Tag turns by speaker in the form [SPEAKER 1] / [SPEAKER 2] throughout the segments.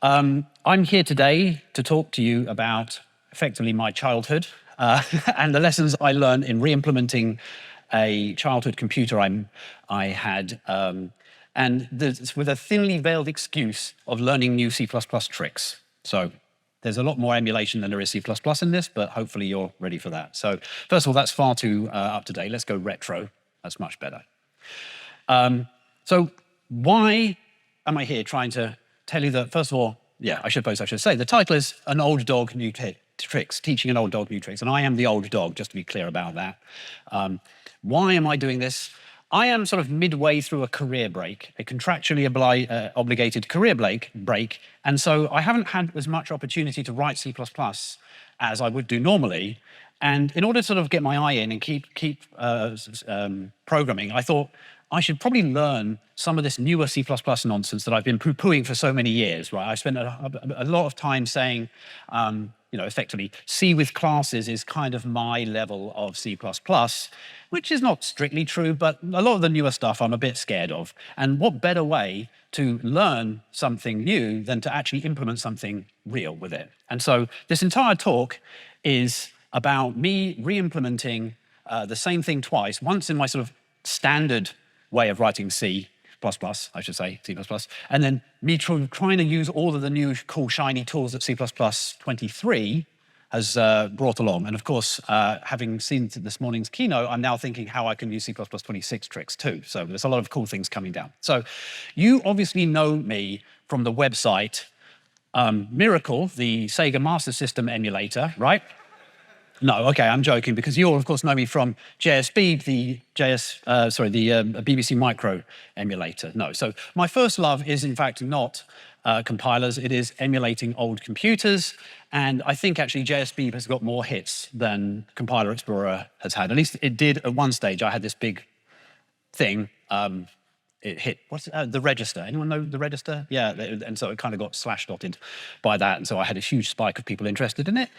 [SPEAKER 1] I'm here today to talk to you about effectively my childhood and the lessons I learned in re-implementing a childhood computer I had, and with a thinly veiled excuse of learning new C++ tricks. So there's a lot more emulation than there is C++ in this, but hopefully you're ready for that. So first of all, that's far too up to date. Let's go retro. That's much better. So why am I here trying to tell you that, first of all, yeah, I suppose I should say, the title is An Old Dog, New Tricks, Teaching an Old Dog New Tricks, and I am the old dog, just to be clear about that. Why am I doing this? I am sort of midway through a career break, a contractually obligated career break, and so I haven't had as much opportunity to write C++ as I would do normally. And in order to sort of get my eye in and keep programming, I thought I should probably learn some of this newer C++ nonsense that I've been poo-pooing for so many years, right? I spent a lot of time saying, effectively, C with classes is kind of my level of C++, which is not strictly true, but a lot of the newer stuff I'm a bit scared of. And what better way to learn something new than to actually implement something real with it? And so this entire talk is about me re-implementing the same thing twice, once in my sort of standard way of writing C++, I should say, C++, and then me trying to use all of the new cool shiny tools that C++23 has brought along. And of course, having seen this morning's keynote, I'm now thinking how I can use C++26 tricks too. So there's a lot of cool things coming down. So you obviously know me from the website Miracle, the Sega Master System emulator, right? No, okay, I'm joking, because you all, of course, know me from JSB, the BBC Micro emulator. No, so my first love is, in fact, not compilers. It is emulating old computers, and I think, actually, JSB has got more hits than Compiler Explorer has had. At least it did at one stage. I had this big thing. It hit, the register. Anyone know the register? Yeah, and so it kind of got slash-dotted by that, and so I had a huge spike of people interested in it.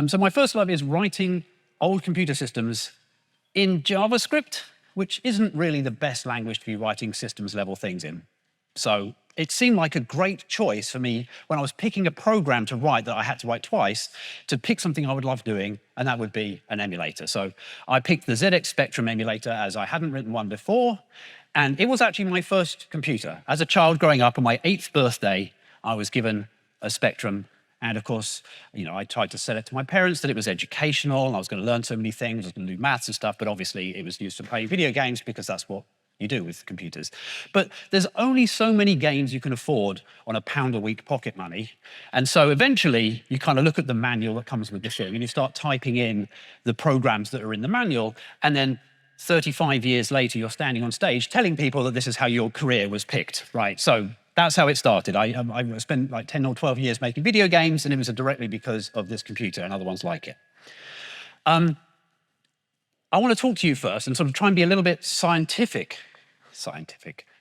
[SPEAKER 1] So my first love is writing old computer systems in JavaScript, which isn't really the best language to be writing systems-level things in. So it seemed like a great choice for me when I was picking a program to write that I had to write twice, to pick something I would love doing, and that would be an emulator. So I picked the ZX Spectrum emulator, as I hadn't written one before, and it was actually my first computer. As a child growing up, on my 8th birthday, I was given a Spectrum. And of course, I tried to sell it to my parents that it was educational, and I was going to learn so many things, I was going to do maths and stuff, but obviously it was used to play video games because that's what you do with computers. But there's only so many games you can afford on £1-a-week pocket money. And so eventually, you kind of look at the manual that comes with the thing, and you start typing in the programs that are in the manual, and then 35 years later, you're standing on stage telling people that this is how your career was picked, right? So that's how it started. I spent like 10 or 12 years making video games, and it was directly because of this computer and other ones like it. I want to talk to you first and sort of try and be a little bit scientific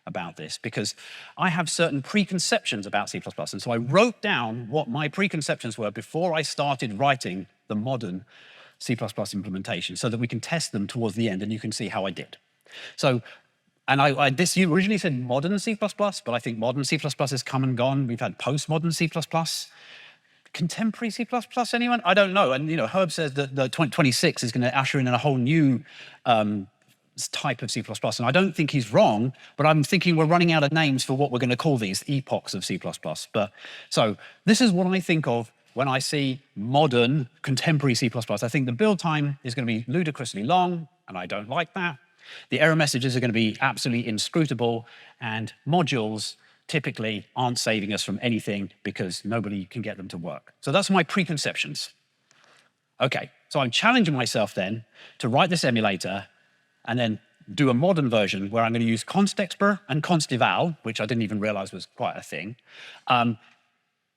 [SPEAKER 1] about this, because I have certain preconceptions about C++. And so I wrote down what my preconceptions were before I started writing the modern C++ implementation, so that we can test them towards the end and you can see how I did. So, and you originally said modern C++, but I think modern C++ has come and gone. We've had postmodern C++. Contemporary C++, anyone? I don't know. And Herb says that the 26 is going to usher in a whole new type of C++, and I don't think he's wrong, but I'm thinking we're running out of names for what we're going to call these epochs of C++. So this is what I think of when I see modern, contemporary C++. I think the build time is going to be ludicrously long, and I don't like that. The error messages are going to be absolutely inscrutable, and modules typically aren't saving us from anything because nobody can get them to work. So that's my preconceptions. OK, so I'm challenging myself then to write this emulator and then do a modern version where I'm going to use constexpr and consteval, which I didn't even realize was quite a thing.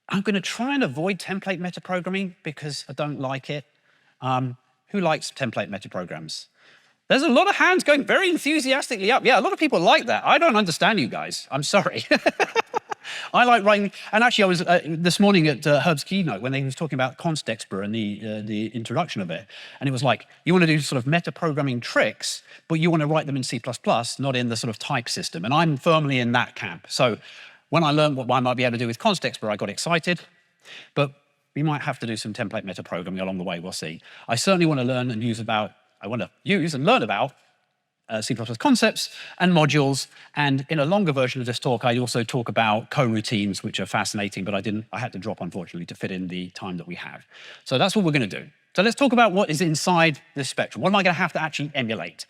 [SPEAKER 1] I'm going to try and avoid template metaprogramming because I don't like it. Who likes template metaprograms? There's a lot of hands going very enthusiastically up. Yeah, a lot of people like that. I don't understand you guys. I'm sorry. I like writing, and actually I was this morning at Herb's keynote when he was talking about constexpr and the introduction of it, and it was like, you want to do sort of metaprogramming tricks, but you want to write them in C++, not in the sort of type system, and I'm firmly in that camp. So When I learned what I might be able to do with constexpr, I got excited, but we might have to do some template metaprogramming along the way, we'll see. I certainly want to learn and use about, I want to use and learn about C++ concepts and modules, and in a longer version of this talk, I also talk about coroutines, which are fascinating, but I had to drop, unfortunately, to fit in the time that we have. So that's what we're going to do. So let's talk about what is inside this Spectrum. What am I going to have to actually emulate?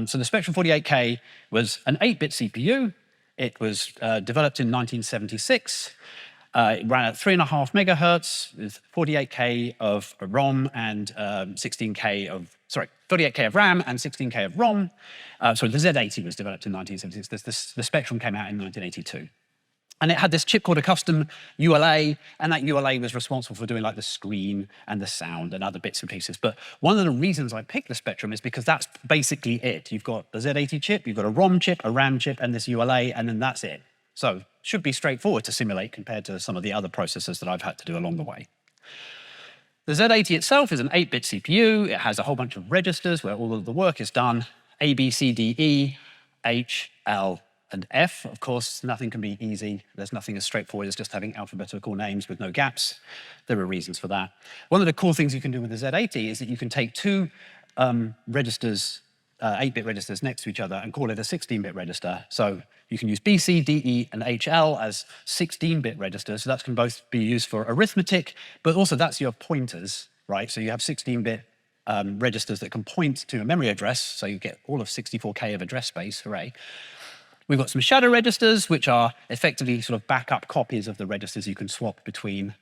[SPEAKER 1] So the Spectrum 48K was an 8-bit CPU. It was developed in 1976. It ran at 3.5 megahertz with 48K of ROM and 48K of RAM and 16K of ROM. Sorry, the Z80 was developed in 1976. The Spectrum came out in 1982. And it had this chip called a custom ULA, and that ULA was responsible for doing like the screen and the sound and other bits and pieces. But one of the reasons I picked the Spectrum is because that's basically it. You've got the Z80 chip, you've got a ROM chip, a RAM chip, and this ULA, and then that's it. So should be straightforward to simulate compared to some of the other processors that I've had to do along the way. The Z80 itself is an 8-bit CPU. It has a whole bunch of registers where all of the work is done. A, B, C, D, E, H, L, and F. Of course, nothing can be easy. There's nothing as straightforward as just having alphabetical names with no gaps. There are reasons for that. One of the cool things you can do with the Z80 is that you can take two registers, 8-bit registers next to each other and call it a 16-bit register. So you can use B, C, D, E, and HL as 16-bit registers. So that can both be used for arithmetic, but also that's your pointers, right? So you have 16-bit registers that can point to a memory address. So you get all of 64K of address space, hooray. We've got some shadow registers, which are effectively sort of backup copies of the registers you can swap between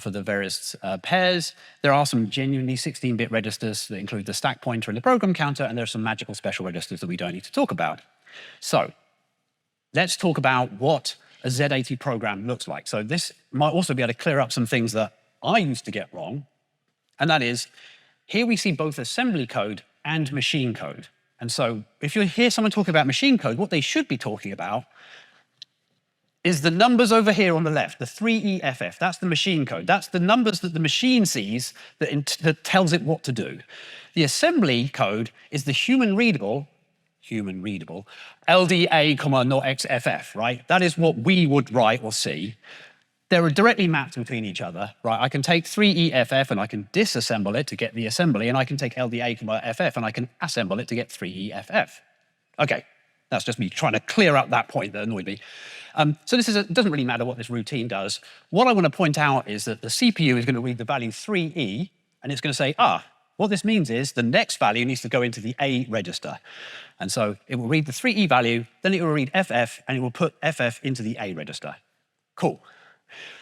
[SPEAKER 1] for the various pairs. There are some genuinely 16-bit registers that include the stack pointer and the program counter, and there are some magical special registers that we don't need to talk about. So let's talk about what a Z80 program looks like. So this might also be able to clear up some things that I used to get wrong, and that is, here we see both assembly code and machine code. And so if you hear someone talking about machine code, what they should be talking about is the numbers over here on the left, the 3EFF. That's the machine code. That's the numbers that the machine sees that tells it what to do. The assembly code is the human readable, LDA, not XFF, right? That is what we would write or see. They're directly mapped between each other, right? I can take 3EFF and I can disassemble it to get the assembly, and I can take LDA, FF and I can assemble it to get 3EFF. Okay, that's just me trying to clear up that point that annoyed me. So it doesn't really matter what this routine does. What I want to point out is that the CPU is going to read the value 3E, and it's going to say, what this means is the next value needs to go into the A register. And so it will read the 3E value, then it will read FF, and it will put FF into the A register. Cool.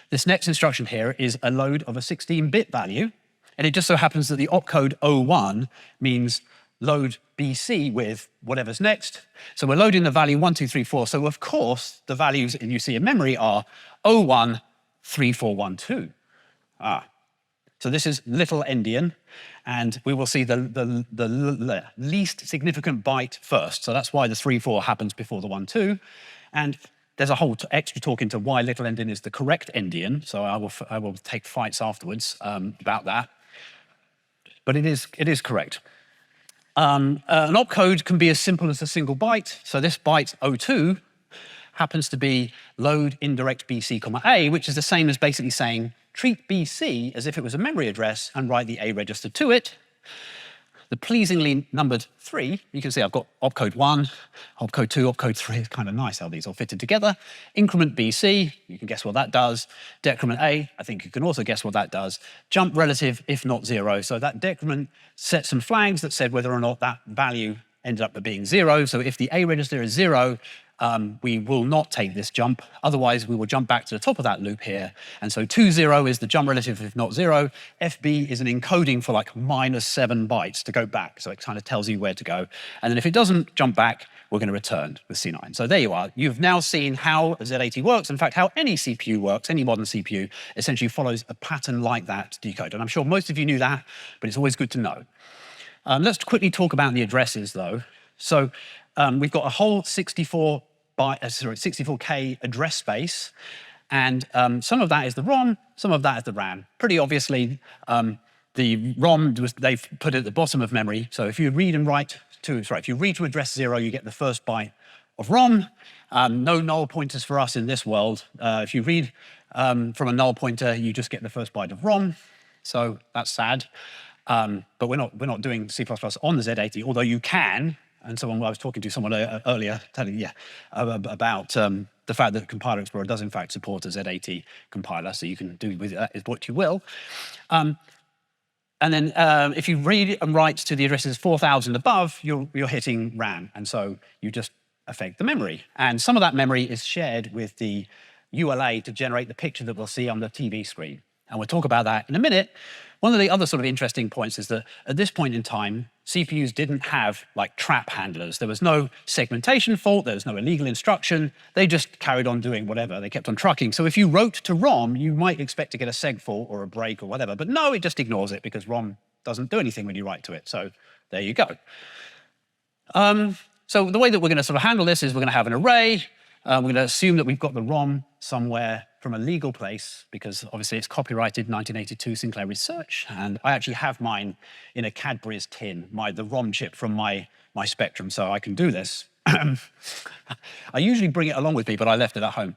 [SPEAKER 1] This next instruction here is a load of a 16-bit value, and it just so happens that the opcode 01 means load BC with whatever's next. So we're loading the value 1, 2, 3, 4. So of course, the values you see in memory are 01, 3, 4, 1, 2. So this is little endian, and we will see the least significant byte first. So that's why the 3, 4 happens before the 1, 2. And there's a whole extra talk into why little endian is the correct endian. So I will take fights afterwards about that. But it is correct. An opcode can be as simple as a single byte. So this byte 02 happens to be load indirect BC, A, which is the same as basically saying treat BC as if it was a memory address and write the A register to it. The pleasingly numbered 3, you can see I've got opcode 1, opcode 2, opcode 3. It's kind of nice how these all fitted together. Increment BC, you can guess what that does. Decrement A, I think you can also guess what that does. Jump relative, if not 0. So that decrement set some flags that said whether or not that value ended up being 0. So if the A register is 0, we will not take this jump. Otherwise, we will jump back to the top of that loop here. And so 20 is the jump relative, if not 0. FB is an encoding for like -7 bytes to go back. So it kind of tells you where to go. And then if it doesn't jump back, we're going to return with C9. So there you are. You've now seen how a Z80 works. In fact, how any CPU works, any modern CPU, essentially follows a pattern like that to decode. And I'm sure most of you knew that, but it's always good to know. Let's quickly talk about the addresses, though. So we've got a whole 64K address space, and some of that is the ROM, some of that is the RAM. Pretty obviously, the ROM they've put it at the bottom of memory. So if you read to address 0, you get the first byte of ROM. No null pointers for us in this world. If you read from a null pointer, you just get the first byte of ROM. So that's sad. But we're not doing C++ on the Z80, although you can. And someone I was talking to someone earlier telling about the fact that Compiler Explorer does in fact support a Z80 compiler, so you can do with it what you will. And then if you read and write to the addresses 4,000 above, you're hitting RAM, and so you just affect the memory. And some of that memory is shared with the ULA to generate the picture that we'll see on the TV screen. And we'll talk about that in a minute. One of the other sort of interesting points is that at this point in time, CPUs didn't have like trap handlers. There was no segmentation fault, there was no illegal instruction. They just carried on doing whatever. They kept on trucking. So if you wrote to ROM, you might expect to get a seg fault or a break or whatever. But no, it just ignores it because ROM doesn't do anything when you write to it. So there you go. So the way that we're going to sort of handle this is we're going to have an array. We're going to assume that we've got the ROM somewhere from a legal place, because obviously it's copyrighted 1982 Sinclair Research, and I actually have mine in a Cadbury's tin, the ROM chip from my Spectrum, so I can do this. I usually bring it along with me, but I left it at home.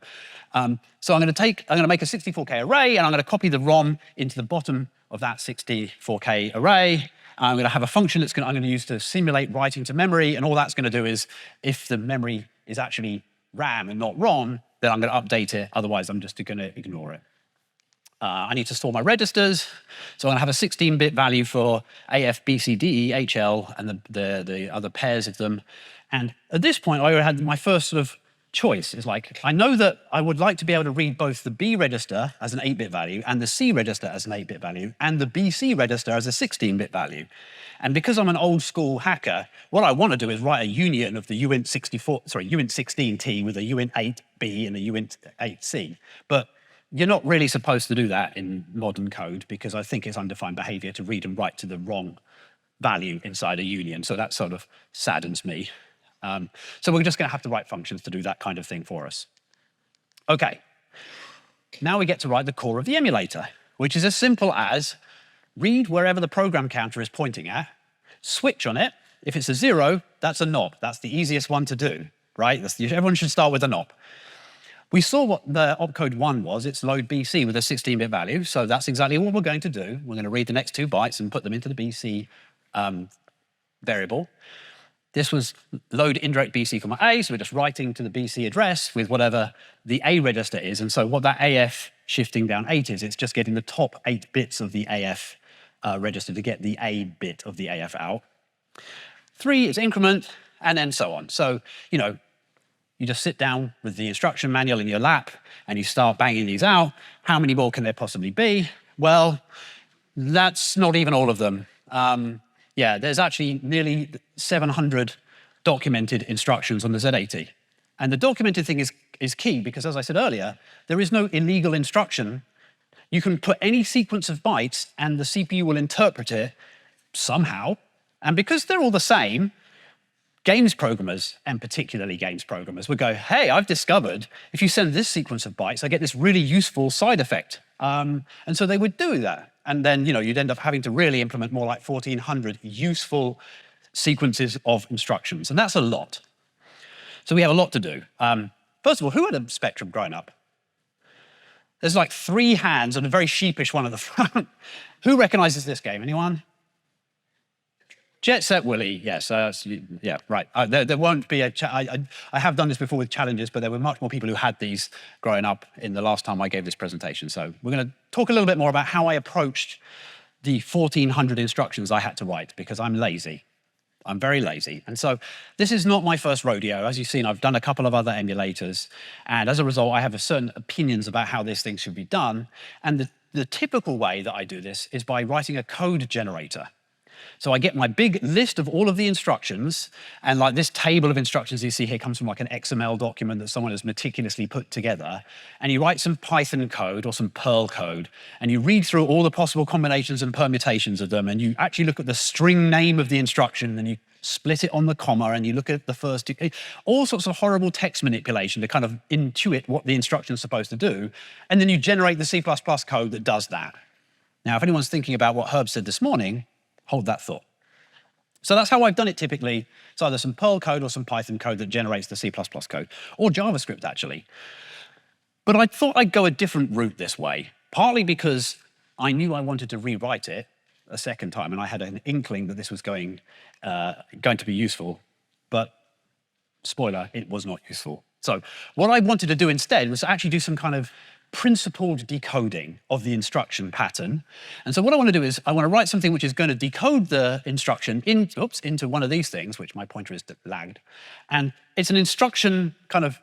[SPEAKER 1] So I'm going to make a 64K array, and I'm going to copy the ROM into the bottom of that 64K array. I'm going to have a function I'm going to use to simulate writing to memory, and all that's going to do is, if the memory is actually RAM and not ROM, then I'm going to update it. Otherwise, I'm just going to ignore it. I need to store my registers. So I'm going to have a 16-bit value for AF, B, C, D, E, H, L, and the other pairs of them. And at this point, I already had my first sort of choice. Is like, I know that I would like to be able to read both the B register as an 8-bit value and the C register as an 8-bit value and the BC register as a 16-bit value. And because I'm an old school hacker, what I want to do is write a union of the uint 16T with a uint 8B and a uint 8C. But you're not really supposed to do that in modern code, because I think it's undefined behavior to read and write to the wrong value inside a union. So that sort of saddens me. So we're just going to have to write functions to do that kind of thing for us. OK. Now we get to write the core of the emulator, which is as simple as read wherever the program counter is pointing at, switch on it. If it's a 0, that's a knob. That's the easiest one to do, right? Everyone should start with a knob. We saw what the opcode 1 was. It's load BC with a 16-bit value. So that's exactly what we're going to do. We're going to read the next 2 bytes and put them into the BC variable. This was load indirect BC, A, so we're just writing to the BC address with whatever the A register is. And so what that AF shifting down 8 is, it's just getting the top 8 bits of the AF register to get the A bit of the AF out. 3 is increment, and then so on. So, you know, you just sit down with the instruction manual in your lap and you start banging these out. How many more can there possibly be? Well, that's not even all of them. Yeah, there's actually nearly 700 documented instructions on the Z80. And the documented thing is key because, as I said earlier, there is no illegal instruction. You can put any sequence of bytes and the CPU will interpret it somehow. And because they're all the same, games programmers, and particularly games programmers, would go, hey, I've discovered if you send this sequence of bytes, I get this really useful side effect. And so they would do that. And then, you know, you'd end up having to really implement more like 1,400 useful sequences of instructions. And that's a lot. So we have a lot to do. First of all, who had a Spectrum growing up? There's like 3 hands and a very sheepish one at the front. Who recognizes this game? Anyone? Jet Set Willy, yes, yeah, right. There won't be I have done this before with challenges, but there were much more people who had these growing up in the last time I gave this presentation. So we're going to talk a little bit more about how I approached the 1,400 instructions I had to write, because I'm lazy. I'm very lazy. And so this is not my first rodeo. As you've seen, I've done a couple of other emulators. And as a result, I have certain opinions about how this thing should be done. And the typical way that I do this is by writing a code generator. So I get my big list of all of the instructions, and like this table of instructions you see here comes from like an XML document that someone has meticulously put together. And you write some Python code or some Perl code, and you read through all the possible combinations and permutations of them, and you actually look at the string name of the instruction, and you split it on the comma, and you look at the first two, all sorts of horrible text manipulation to kind of intuit what the instruction is supposed to do. And then you generate the C++ code that does that. Now, if anyone's thinking about what Herb said this morning, hold that thought. So that's how I've done it typically. It's either some Perl code or some Python code that generates the C++ code, or JavaScript actually. But I thought I'd go a different route this way, partly because I knew I wanted to rewrite it a second time, and I had an inkling that this was going to be useful, but spoiler, it was not useful. So what I wanted to do instead was to actually do some kind of principled decoding of the instruction pattern. And so what I want to do is I want to write something which is going to decode the instruction into one of these things, which my pointer is lagged. And it's an instruction kind of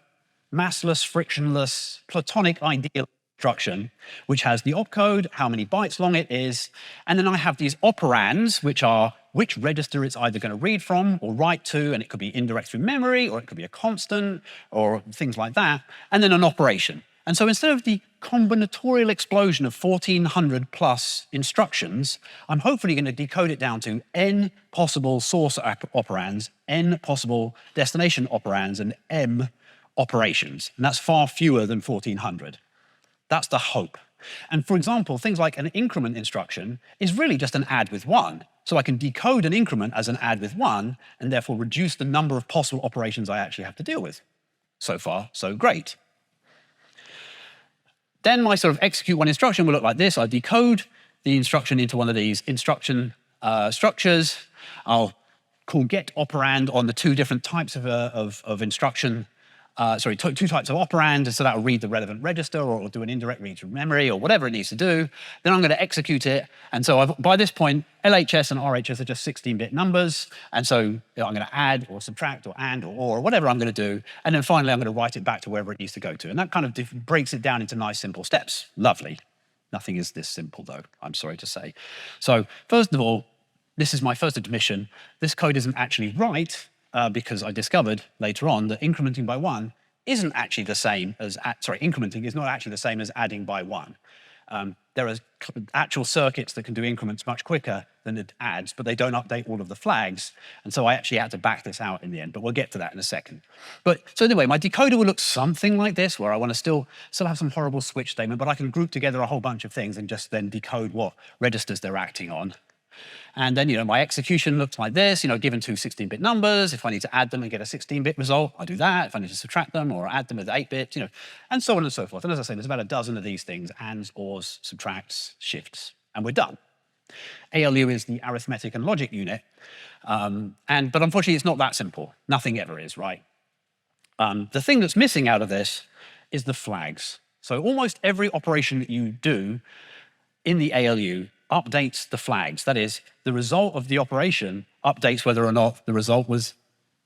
[SPEAKER 1] massless, frictionless, platonic ideal instruction, which has the opcode, how many bytes long it is, and then I have these operands, which are which register it's either going to read from or write to, and it could be indirect through memory, or it could be a constant, or things like that, and then an operation. And so instead of the combinatorial explosion of 1,400 plus instructions, I'm hopefully going to decode it down to n possible source operands, n possible destination operands, and m operations. And that's far fewer than 1,400. That's the hope. And for example, things like an increment instruction is really just an add with 1. So I can decode an increment as an add with 1, and therefore reduce the number of possible operations I actually have to deal with. So far, so great. Then my sort of execute one instruction will look like this. I decode the instruction into one of these instruction structures. I'll call get operand on the two different types of instruction. Two types of operand, so that will read the relevant register, or it'll do an indirect read through memory, or whatever it needs to do. Then I'm going to execute it. And so by this point, LHS and RHS are just 16-bit numbers. And so I'm going to add, or subtract, or and, or whatever I'm going to do. And then finally, I'm going to write it back to wherever it needs to go to. And that kind of breaks it down into nice, simple steps. Lovely. Nothing is this simple, though, I'm sorry to say. So first of all, this is my first admission. This code isn't actually right, because I discovered later on that incrementing by 1 isn't actually the same as, incrementing is not actually the same as adding by 1. There are actual circuits that can do increments much quicker than it adds, but they don't update all of the flags. And so I actually had to back this out in the end, but we'll get to that in a second. So anyway, my decoder will look something like this, where I want to still have some horrible switch statement, but I can group together a whole bunch of things and just then decode what registers they're acting on. And then, my execution looks like this, given two 16-bit numbers. If I need to add them and get a 16-bit result, I do that. If I need to subtract them or add them with 8-bit, and so on and so forth. And as I say, there's about a dozen of these things: ands, ors, subtracts, shifts, and we're done. ALU is the arithmetic and logic unit. But unfortunately, it's not that simple. Nothing ever is, right? The thing that's missing out of this is the flags. So almost every operation that you do in the ALU updates the flags. That is, the result of the operation updates whether or not the result was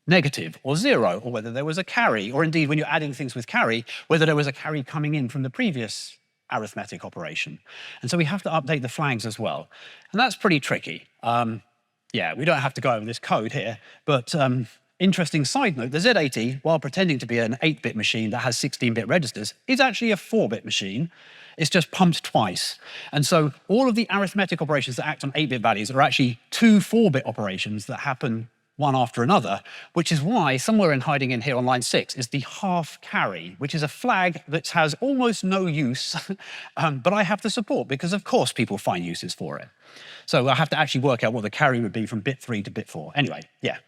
[SPEAKER 1] negative or 0, or whether there was a carry, or indeed, when you're adding things with carry, whether there was a carry coming in from the previous arithmetic operation. And so we have to update the flags as well. And that's pretty tricky. Yeah, we don't have to go over this code here, but interesting side note, the Z80, while pretending to be an 8-bit machine that has 16-bit registers, is actually a 4-bit machine. It's just pumped twice. And so all of the arithmetic operations that act on 8-bit values are actually two 4-bit operations that happen one after another, which is why somewhere in hiding in here on line 6 is the half carry, which is a flag that has almost no use, but I have to support because, of course, people find uses for it. So I have to actually work out what the carry would be from bit 3 to bit 4. Anyway, yeah.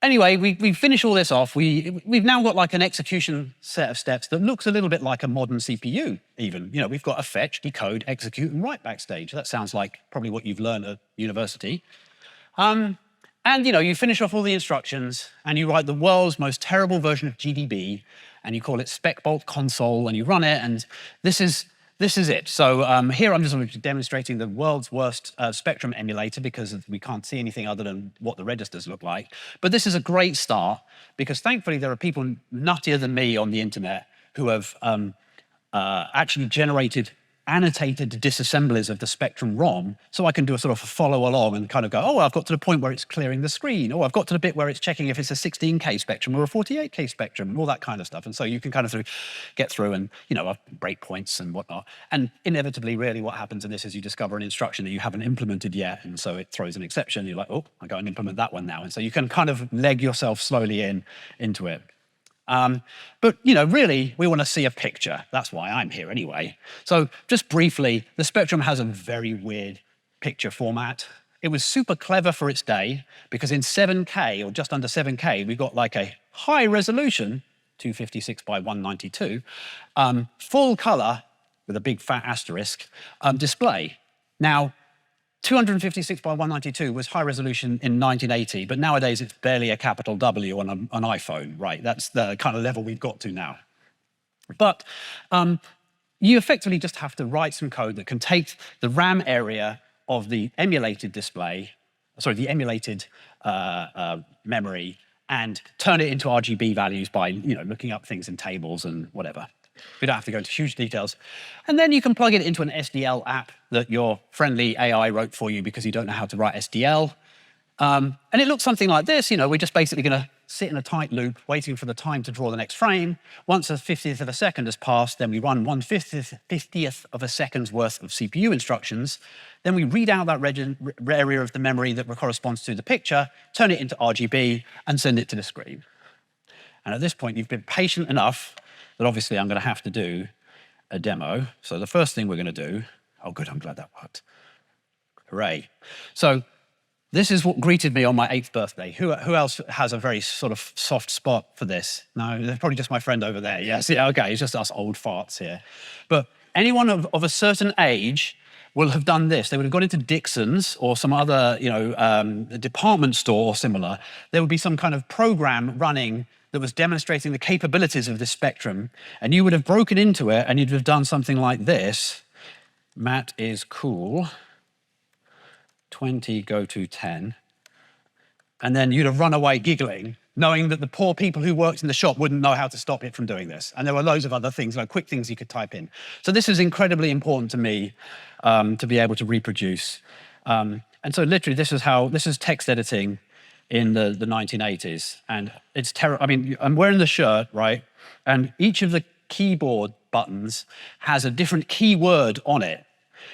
[SPEAKER 1] Anyway, we finish all this off. We've now got like an execution set of steps that looks a little bit like a modern CPU even. We've got a fetch, decode, execute, and write backstage. That sounds like probably what you've learned at university. And you finish off all the instructions and you write the world's most terrible version of GDB and you call it specbolt console and you run it, and this is it. So here I'm just demonstrating the world's worst Spectrum emulator because we can't see anything other than what the registers look like. But this is a great start because thankfully there are people nuttier than me on the internet who have actually generated annotated disassemblies of the Spectrum ROM, so I can do a sort of follow along and kind of go, oh, I've got to the point where it's clearing the screen, or I've got to the bit where it's checking if it's a 16K Spectrum or a 48K Spectrum, and all that kind of stuff. And so you can kind of get through and, breakpoints and whatnot. And inevitably, really, what happens in this is you discover an instruction that you haven't implemented yet, and so it throws an exception. You're like, oh, I go and implement that one now. And so you can kind of leg yourself slowly into it. But, really, we want to see a picture. That's why I'm here anyway. So just briefly, the Spectrum has a very weird picture format. It was super clever for its day because in 7K or just under 7K, we got like a high resolution, 256 by 192, full color with a big fat asterisk display. Now, 256 by 192 was high resolution in 1980, but nowadays it's barely a capital W on an iPhone, right? That's the kind of level we've got to now. But you effectively just have to write some code that can take the RAM area of the emulated display, sorry, the emulated memory, and turn it into RGB values by looking up things in tables and whatever. We don't have to go into huge details. And then you can plug it into an SDL app that your friendly AI wrote for you because you don't know how to write SDL. And it looks something like this. We're just basically going to sit in a tight loop, waiting for the time to draw the next frame. Once a 50th of a second has passed, then we run 1/50th of a second's worth of CPU instructions. Then we read out that area of the memory that corresponds to the picture, turn it into RGB, and send it to the screen. And at this point, you've been patient enough that obviously I'm going to have to do a demo. So the first thing we're going to do, oh good, I'm glad that worked. Hooray. So this is what greeted me on my 8th birthday. Who else has a very sort of soft spot for this? No, they're probably just my friend over there. Yes, yeah, okay, it's just us old farts here. But anyone of a certain age will have done this. They would have gone into Dixon's or some other, department store or similar. There would be some kind of program running that was demonstrating the capabilities of this spectrum, and you would have broken into it and you'd have done something like this. Matt is cool. 20 go to 10. And then you'd have run away giggling, knowing that the poor people who worked in the shop wouldn't know how to stop it from doing this. And there were loads of other things, like quick things you could type in. So this is incredibly important to me to be able to reproduce. And so literally this is text editing in the 1980s. And it's terrible. I mean, I'm wearing the shirt, right? And each of the keyboard buttons has a different keyword on it.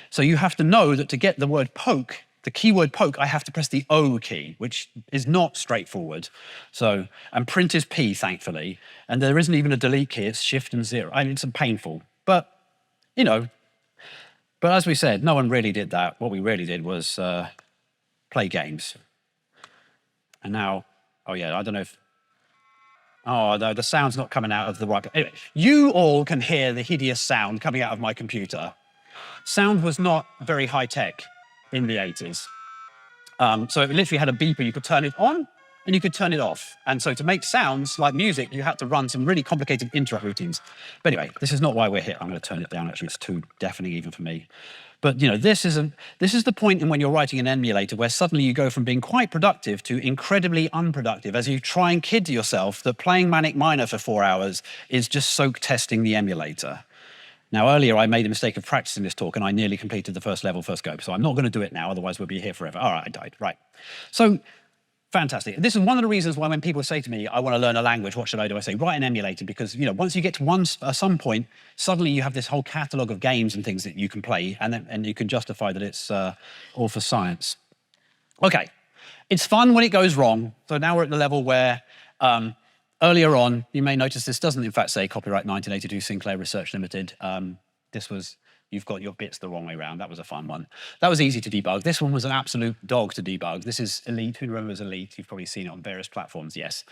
[SPEAKER 1] So you have to know that to get the word poke, the keyword poke, I have to press the O key, which is not straightforward. So, and print is P, thankfully. And there isn't even a delete key, it's shift and 0. I mean, it's painful. But, but as we said, no one really did that. What we really did was play games. And now, oh yeah, I don't know if, oh no, the sound's not coming out of the right. Anyway, you all can hear the hideous sound coming out of my computer. Sound was not very high tech in the 80s. So it literally had a beeper. You could turn it on and you could turn it off. And so to make sounds like music, you had to run some really complicated interrupt routines. But anyway, this is not why we're here. I'm going to turn it down. Actually, it's too deafening even for me. But this is the point in when you're writing an emulator where suddenly you go from being quite productive to incredibly unproductive as you try and kid yourself that playing Manic Miner for 4 hours is just soak testing the emulator. Now, earlier I made the mistake of practicing this talk and I nearly completed the first level, first go. So I'm not going to do it now, otherwise we'll be here forever. All right, I died, right. So, fantastic. This is one of the reasons why when people say to me, I want to learn a language, what should I do? I say, write an emulator, because once you get to some point, suddenly you have this whole catalog of games and things that you can play, and you can justify that it's all for science. Okay, it's fun when it goes wrong. So now we're at the level where earlier on, you may notice this doesn't in fact say copyright 1982 Sinclair Research Limited. This was, you've got your bits the wrong way around. That was a fun one. That was easy to debug. This one was an absolute dog to debug. This is Elite. Who remembers Elite? You've probably seen it on various platforms, yes.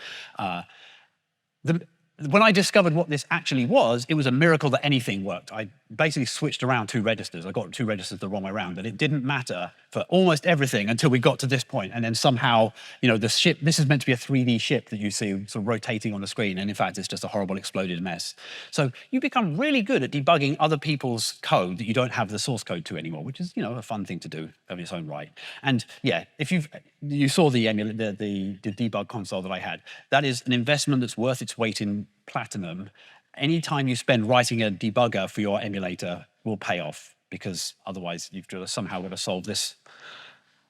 [SPEAKER 1] When I discovered what this actually was, it was a miracle that anything worked. I basically switched around 2 registers. I got 2 registers the wrong way around, but it didn't matter for almost everything until we got to this point. And then somehow, the ship, this is meant to be a 3D ship that you see sort of rotating on the screen. And in fact, it's just a horrible exploded mess. So you become really good at debugging other people's code that you don't have the source code to anymore, which is, a fun thing to do of its own right. And yeah, if you saw the debug console that I had, that is an investment that's worth its weight in platinum. Any time you spend writing a debugger for your emulator will pay off, because otherwise you've somehow got to solve this.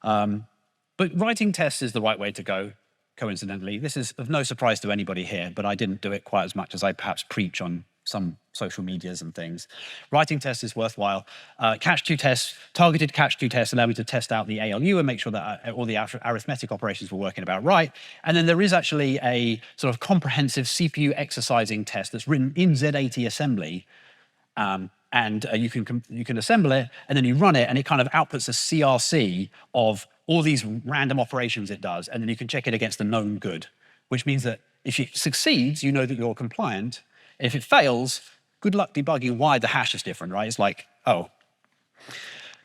[SPEAKER 1] But writing tests is the right way to go, coincidentally. This is of no surprise to anybody here, but I didn't do it quite as much as I perhaps preach on some social medias and things. Writing tests is worthwhile. Catch-2 tests, targeted catch-2 tests allow me to test out the ALU and make sure that all the arithmetic operations were working about right. And then there is actually a sort of comprehensive CPU exercising test that's written in Z80 assembly. And you can assemble it, and then you run it, and it kind of outputs a CRC of all these random operations it does, and then you can check it against the known good, which means that if it succeeds, you know that you're compliant. If it fails, good luck debugging why the hash is different, right? It's like, oh.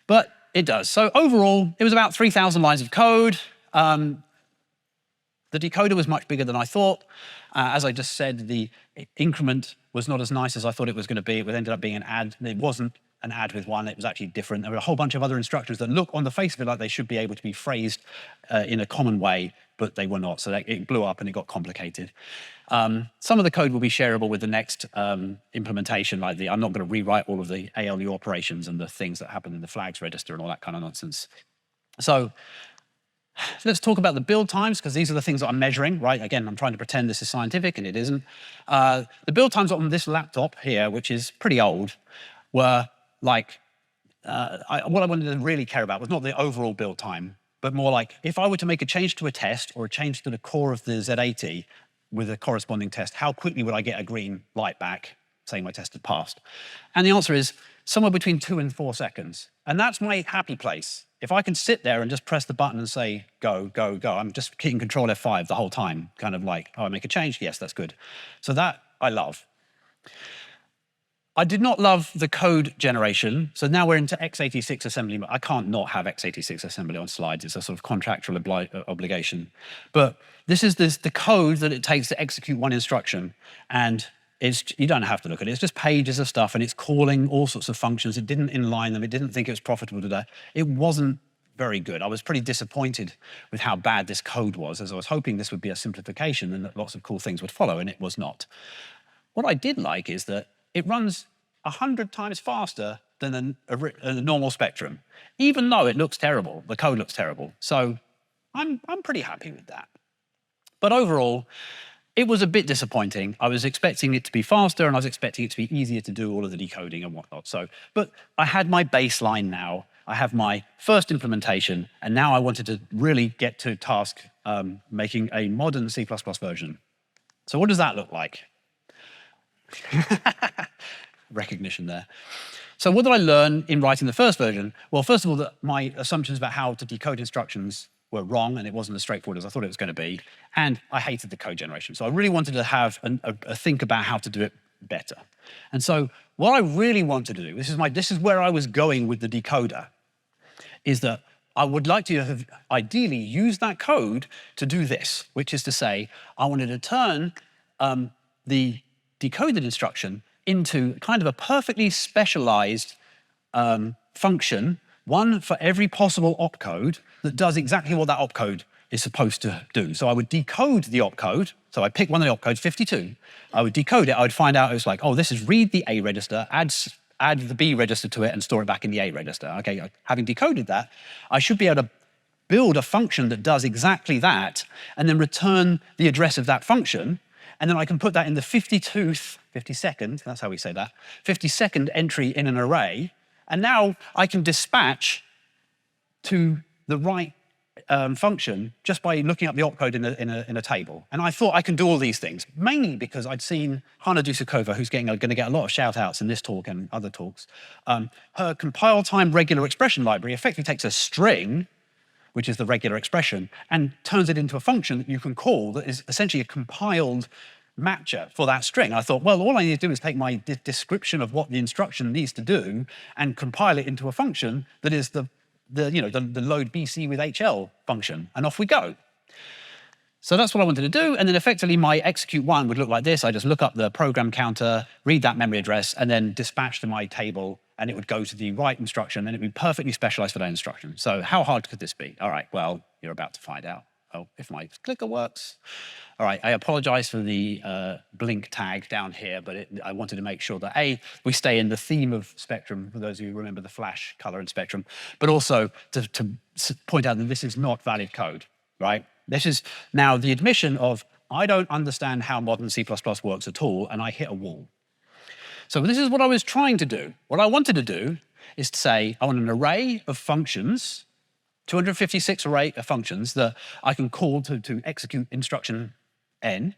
[SPEAKER 1] But it does. So overall, it was about 3,000 lines of code. The decoder was much bigger than I thought. As I just said, the increment was not as nice as I thought it was going to be. It ended up being an add. It wasn't an add with one. It was actually different. There were a whole bunch of other instructions that look on the face of it like they should be able to be phrased in a common way, but they were not. So it blew up and it got complicated. Some of the code will be shareable with the next implementation. Like I'm not going to rewrite all of the ALU operations and the things that happen in the flags register and all that kind of nonsense. So let's talk about the build times, because these are the things that I'm measuring, right? Again, I'm trying to pretend this is scientific, and it isn't. The build times on this laptop here, which is pretty old, were like, what I wanted to really care about was not the overall build time, but more like, if I were to make a change to a test or a change to the core of the Z80 with a corresponding test, how quickly would I get a green light back saying my test had passed? And the answer is somewhere between 2 and 4 seconds. And that's my happy place. If I can sit there and just press the button and say, go, go, go, I'm just hitting Control F5 the whole time, kind of like, oh, I make a change? Yes, that's good. So that I love. I did not love the code generation. So now we're into x86 assembly. I can't not have x86 assembly on slides. It's a sort of contractual obligation. But this is the code that it takes to execute one instruction. And you don't have to look at it. It's just pages of stuff, and it's calling all sorts of functions. It didn't inline them. It didn't think it was profitable to do. It wasn't very good. I was pretty disappointed with how bad this code was, as I was hoping this would be a simplification and that lots of cool things would follow, and it was not. What I did like is that it runs 100 times faster than a normal Spectrum, even though it looks terrible. The code looks terrible. So I'm pretty happy with that. But overall, it was a bit disappointing. I was expecting it to be faster, and I was expecting it to be easier to do all of the decoding and whatnot. So, but I had my baseline now. I have my first implementation, and now I wanted to really get to task making a modern C++ version. So what does that look like? Recognition there. So what did I learn in writing the first version? Well, first of all, that my assumptions about how to decode instructions were wrong, and it wasn't as straightforward as I thought it was going to be. And I hated the code generation. So I really wanted to have a think about how to do it better. And so what I really want to do, this is where I was going with the decoder, is that I would like to have ideally used that code to do this, which is to say, I wanted to turn the decoded instruction into kind of a perfectly specialized function, one for every possible opcode that does exactly what that opcode is supposed to do. So I would decode the opcode. So I pick one of the opcodes, 52. I would decode it. I would find out it was like, oh, this is read the A register, add the B register to it, and store it back in the A register. Okay, having decoded that, I should be able to build a function that does exactly that, and then return the address of that function. And then I can put that in the 52nd, that's how we say that, 52nd entry in an array. And now I can dispatch to the right function just by looking up the opcode in a table. And I thought I can do all these things, mainly because I'd seen Hana Dusakova, who's going to get a lot of shout-outs in this talk and other talks. Her compile time regular expression library effectively takes a string, which is the regular expression, and turns it into a function that you can call that is essentially a compiled matcher for that string. I thought, well, all I need to do is take my description of what the instruction needs to do and compile it into a function that is the load BC with HL function, and off we go. So that's what I wanted to do, and then effectively my execute one would look like this. I just look up the program counter, read that memory address, and then dispatch to my table, and it would go to the right instruction, and it would be perfectly specialized for that instruction. So how hard could this be? All right, well, you're about to find out. Oh, if my clicker works. All right, I apologize for the blink tag down here, but I wanted to make sure that A, we stay in the theme of Spectrum, for those of you who remember the flash color in Spectrum, but also to point out that this is not valid code, right? This is now the admission of, I don't understand how modern C++ works at all, and I hit a wall. So this is what I was trying to do. What I wanted to do is to say, I want an array of functions, 256 array of functions that I can call to execute instruction n.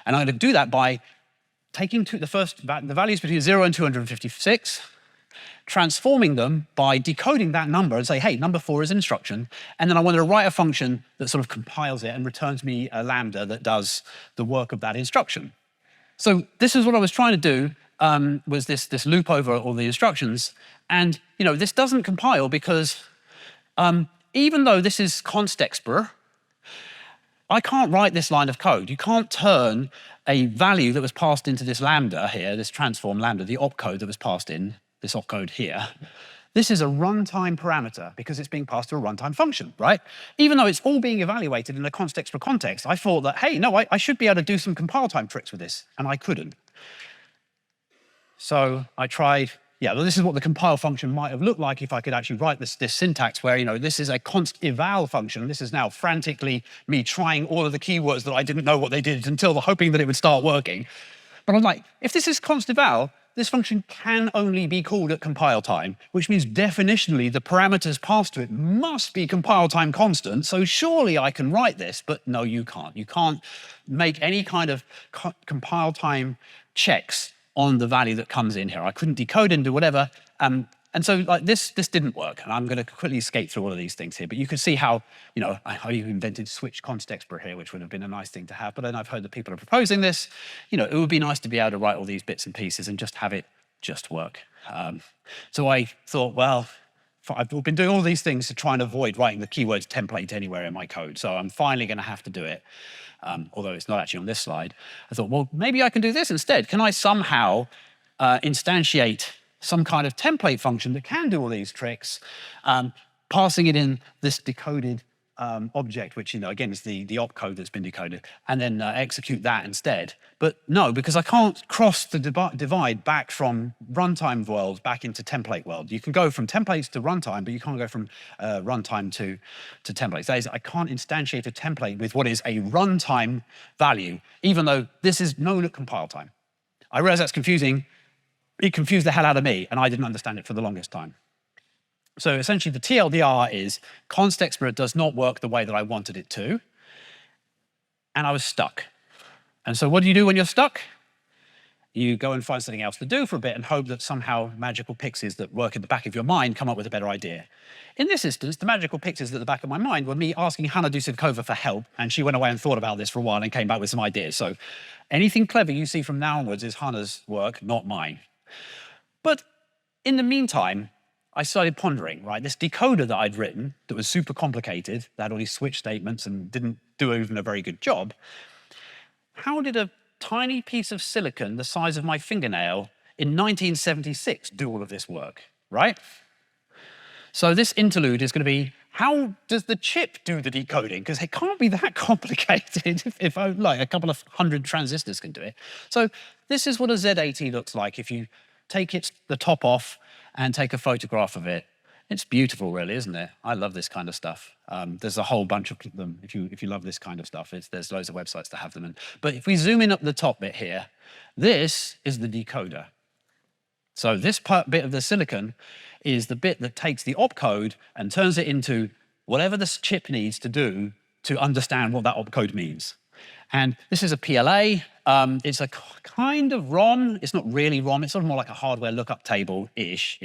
[SPEAKER 1] And I'm going to do that by taking the values between 0 and 256, transforming them by decoding that number and say, hey, number 4 is an instruction. And then I wanted to write a function that sort of compiles it and returns me a lambda that does the work of that instruction. So this is what I was trying to do, was this loop over all the instructions. And this doesn't compile because even though this is constexpr, I can't write this line of code. You can't turn a value that was passed into this lambda here, this transform lambda, the opcode that was passed in, this opcode here. This is a runtime parameter because it's being passed to a runtime function, right? Even though it's all being evaluated in a constexpr context, I thought that, hey, no, I should be able to do some compile time tricks with this, and I couldn't. So I tried, well, this is what the compile function might have looked like if I could actually write this syntax where, this is a const eval function. This is now frantically me trying all of the keywords that I didn't know what they did until hoping that it would start working. But I'm like, if this is const eval, this function can only be called at compile time, which means definitionally the parameters passed to it must be compile time constant, so surely I can write this, but no, you can't. You can't make any kind of compile time checks on the value that comes in here. I couldn't decode and do whatever, and so like this didn't work, and I'm going to quickly skate through all of these things here, but you can see how, I invented switch constexpr here, which would have been a nice thing to have, but then I've heard that people are proposing this. It would be nice to be able to write all these bits and pieces and just have it just work. So I thought, well, I've been doing all these things to try and avoid writing the keywords template anywhere in my code, so I'm finally going to have to do it, although it's not actually on this slide. I thought, well, maybe I can do this instead. Can I somehow instantiate some kind of template function that can do all these tricks, passing it in this decoded object, which, again, is the opcode that's been decoded, and then execute that instead. But no, because I can't cross the divide back from runtime world back into template world. You can go from templates to runtime, but you can't go from runtime to templates. That is, I can't instantiate a template with what is a runtime value, even though this is known at compile time. I realize that's confusing. It confused the hell out of me, and I didn't understand it for the longest time. So essentially, the TLDR is constexpr does not work the way that I wanted it to, and I was stuck. And so what do you do when you're stuck? You go and find something else to do for a bit and hope that somehow magical pixies that work in the back of your mind come up with a better idea. In this instance, the magical pixies at the back of my mind were me asking Hanna Dusivkova for help, and she went away and thought about this for a while and came back with some ideas. So anything clever you see from now onwards is Hanna's work, not mine. But in the meantime, I started pondering, right? This decoder that I'd written that was super complicated, that had all these switch statements and didn't do even a very good job. How did a tiny piece of silicon the size of my fingernail in 1976 do all of this work, right? So this interlude is going to be, how does the chip do the decoding? Because it can't be that complicated if like a couple of hundred transistors can do it. So this is what a Z80 looks like if you take the top off and take a photograph of it. It's beautiful, really, isn't it? I love this kind of stuff. There's a whole bunch of them. If you love this kind of stuff, there's loads of websites that have them. But if we zoom in up the top bit here, this is the decoder. So this bit of the silicon is the bit that takes the opcode and turns it into whatever this chip needs to do to understand what that opcode means. And this is a PLA. It's a kind of ROM. It's not really ROM. It's sort of more like a hardware lookup table-ish.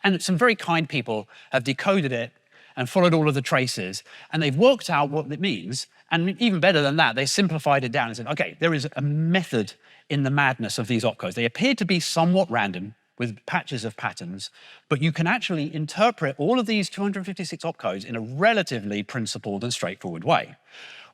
[SPEAKER 1] And some very kind people have decoded it and followed all of the traces, and they've worked out what it means. And even better than that, they simplified it down and said, okay, there is a method in the madness of these opcodes. They appear to be somewhat random with patches of patterns, but you can actually interpret all of these 256 opcodes in a relatively principled and straightforward way.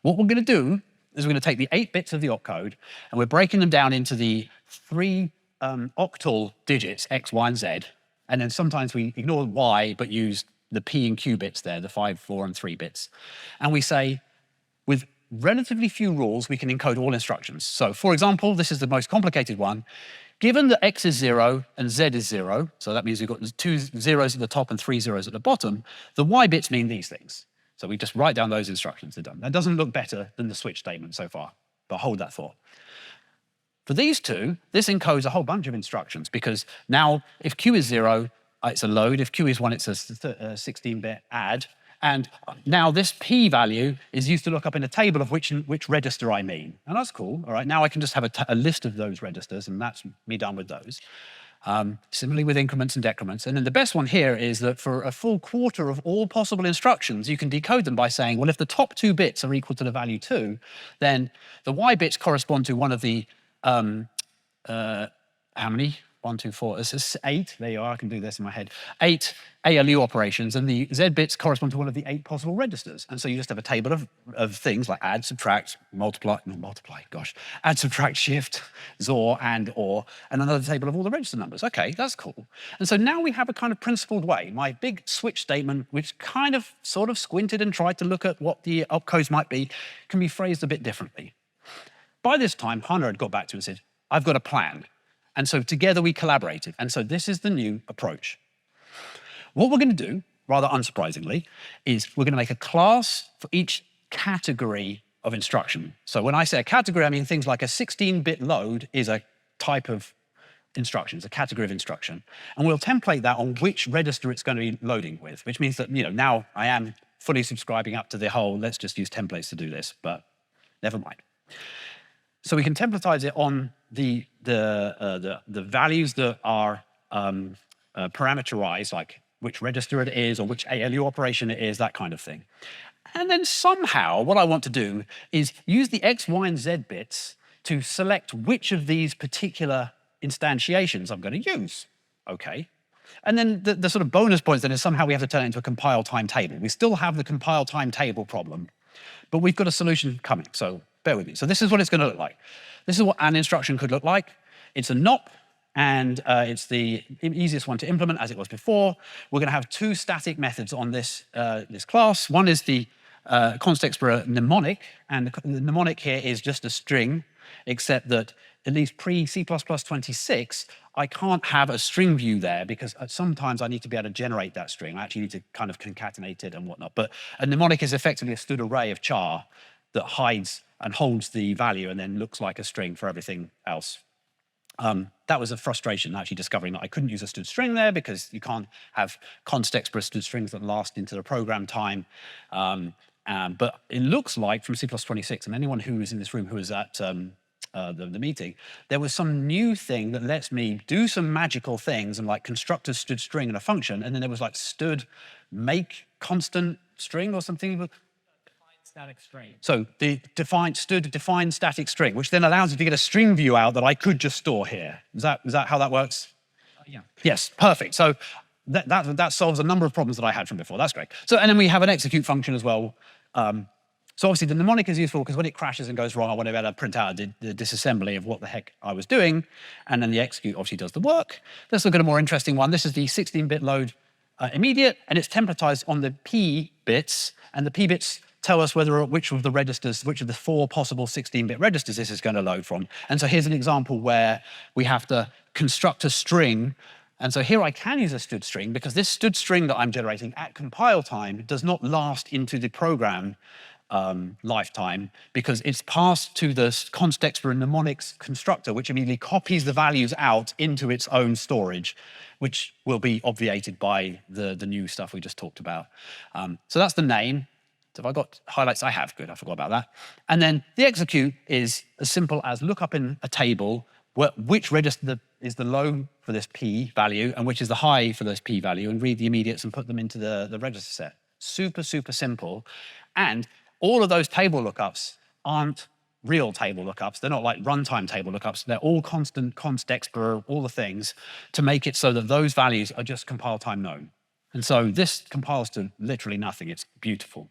[SPEAKER 1] What we're going to do is we're going to take the 8 bits of the opcode, and we're breaking them down into the 3 octal digits, X, Y, and Z. And then sometimes we ignore Y, but use the P and Q bits there, the 5, 4, and 3 bits. And we say, with relatively few rules, we can encode all instructions. So, for example, this is the most complicated one. Given that X is 0 and Z is 0, so that means we've got 2 zeros at the top and 3 zeros at the bottom, the Y bits mean these things. So we just write down those instructions, they're done. That doesn't look better than the switch statement so far, but hold that thought. For these two, this encodes a whole bunch of instructions, because now if Q is 0, it's a load. If Q is 1, it's a 16-bit add. And now this P value is used to look up in a table of which register I mean. And that's cool. All right, now I can just have a list of those registers, and that's me done with those. Similarly with increments and decrements. And then the best one here is that for a full quarter of all possible instructions, you can decode them by saying, well, if the top 2 bits are equal to the value 2, then the y bits correspond to one of the, how many? 1, 2, 4, this is 8. There you are, I can do this in my head. 8 ALU operations, and the Z bits correspond to one of the 8 possible registers. And so you just have a table of things like add, subtract, add, subtract, shift, XOR, and OR, and another table of all the register numbers. Okay, that's cool. And so now we have a kind of principled way. My big switch statement, which kind of sort of squinted and tried to look at what the opcodes might be, can be phrased a bit differently. By this time, Hannah had got back to me and said, I've got a plan. And so together we collaborated. And so this is the new approach. What we're going to do, rather unsurprisingly, is we're going to make a class for each category of instruction. So when I say a category, I mean things like a 16-bit load is a type of instruction, it's a category of instruction. And we'll template that on which register it's going to be loading with, which means that, now I am fully subscribing up to the whole, let's just use templates to do this, but never mind. So we can templatize it on the values that are parameterized, like which register it is or which ALU operation it is, that kind of thing. And then somehow what I want to do is use the X, Y, and Z bits to select which of these particular instantiations I'm going to use. Okay. And then the sort of bonus points then is somehow we have to turn it into a compile time table. We still have the compile time table problem, but we've got a solution coming. So bear with me. So this is what it's going to look like. This is what an instruction could look like. It's a NOP, and it's the easiest one to implement as it was before. We're going to have 2 static methods on this, this class. One is the constexpr mnemonic, and the mnemonic here is just a string, except that at least pre-C++ 26, I can't have a string view there because sometimes I need to be able to generate that string. I actually need to kind of concatenate it and whatnot. But a mnemonic is effectively a stood array of char that hides and holds the value and then looks like a string for everything else. That was a frustration, actually discovering that I couldn't use a stood string there because you can't have constexpr stood strings that last into the program time. But it looks like from C++ 26, and anyone who was in this room who was at the meeting, there was some new thing that lets me do some magical things and like construct a stood string and a function, and then there was like stood make constant string or something.
[SPEAKER 2] Static string.
[SPEAKER 1] So the stood define static string, which then allows you to get a string view out that I could just store here. Is that how that works?
[SPEAKER 2] Yeah.
[SPEAKER 1] Yes, perfect. So that solves a number of problems that I had from before. That's great. So and then we have an execute function as well. So obviously the mnemonic is useful because when it crashes and goes wrong, I want to be able to print out the disassembly of what the heck I was doing, and then the execute obviously does the work. Let's look at a more interesting one. This is the 16-bit load immediate, and it's templatized on the P bits, and the P bits tell us which of the 4 possible 16-bit registers this is going to load from. And so here's an example where we have to construct a string. And so here I can use a stood string because this stood string that I'm generating at compile time does not last into the program lifetime because it's passed to the constexpr mnemonics constructor, which immediately copies the values out into its own storage, which will be obviated by the new stuff we just talked about. So that's the name. So if I got highlights, I have. Good, I forgot about that. And then the execute is as simple as look up in a table which register is the low for this P value and which is the high for this P value, and read the immediates and put them into the register set. Super, super simple. And all of those table lookups aren't real table lookups. They're not like runtime table lookups. They're all constant constexpr, all the things, to make it so that those values are just compile time known. And so this compiles to literally nothing. It's beautiful.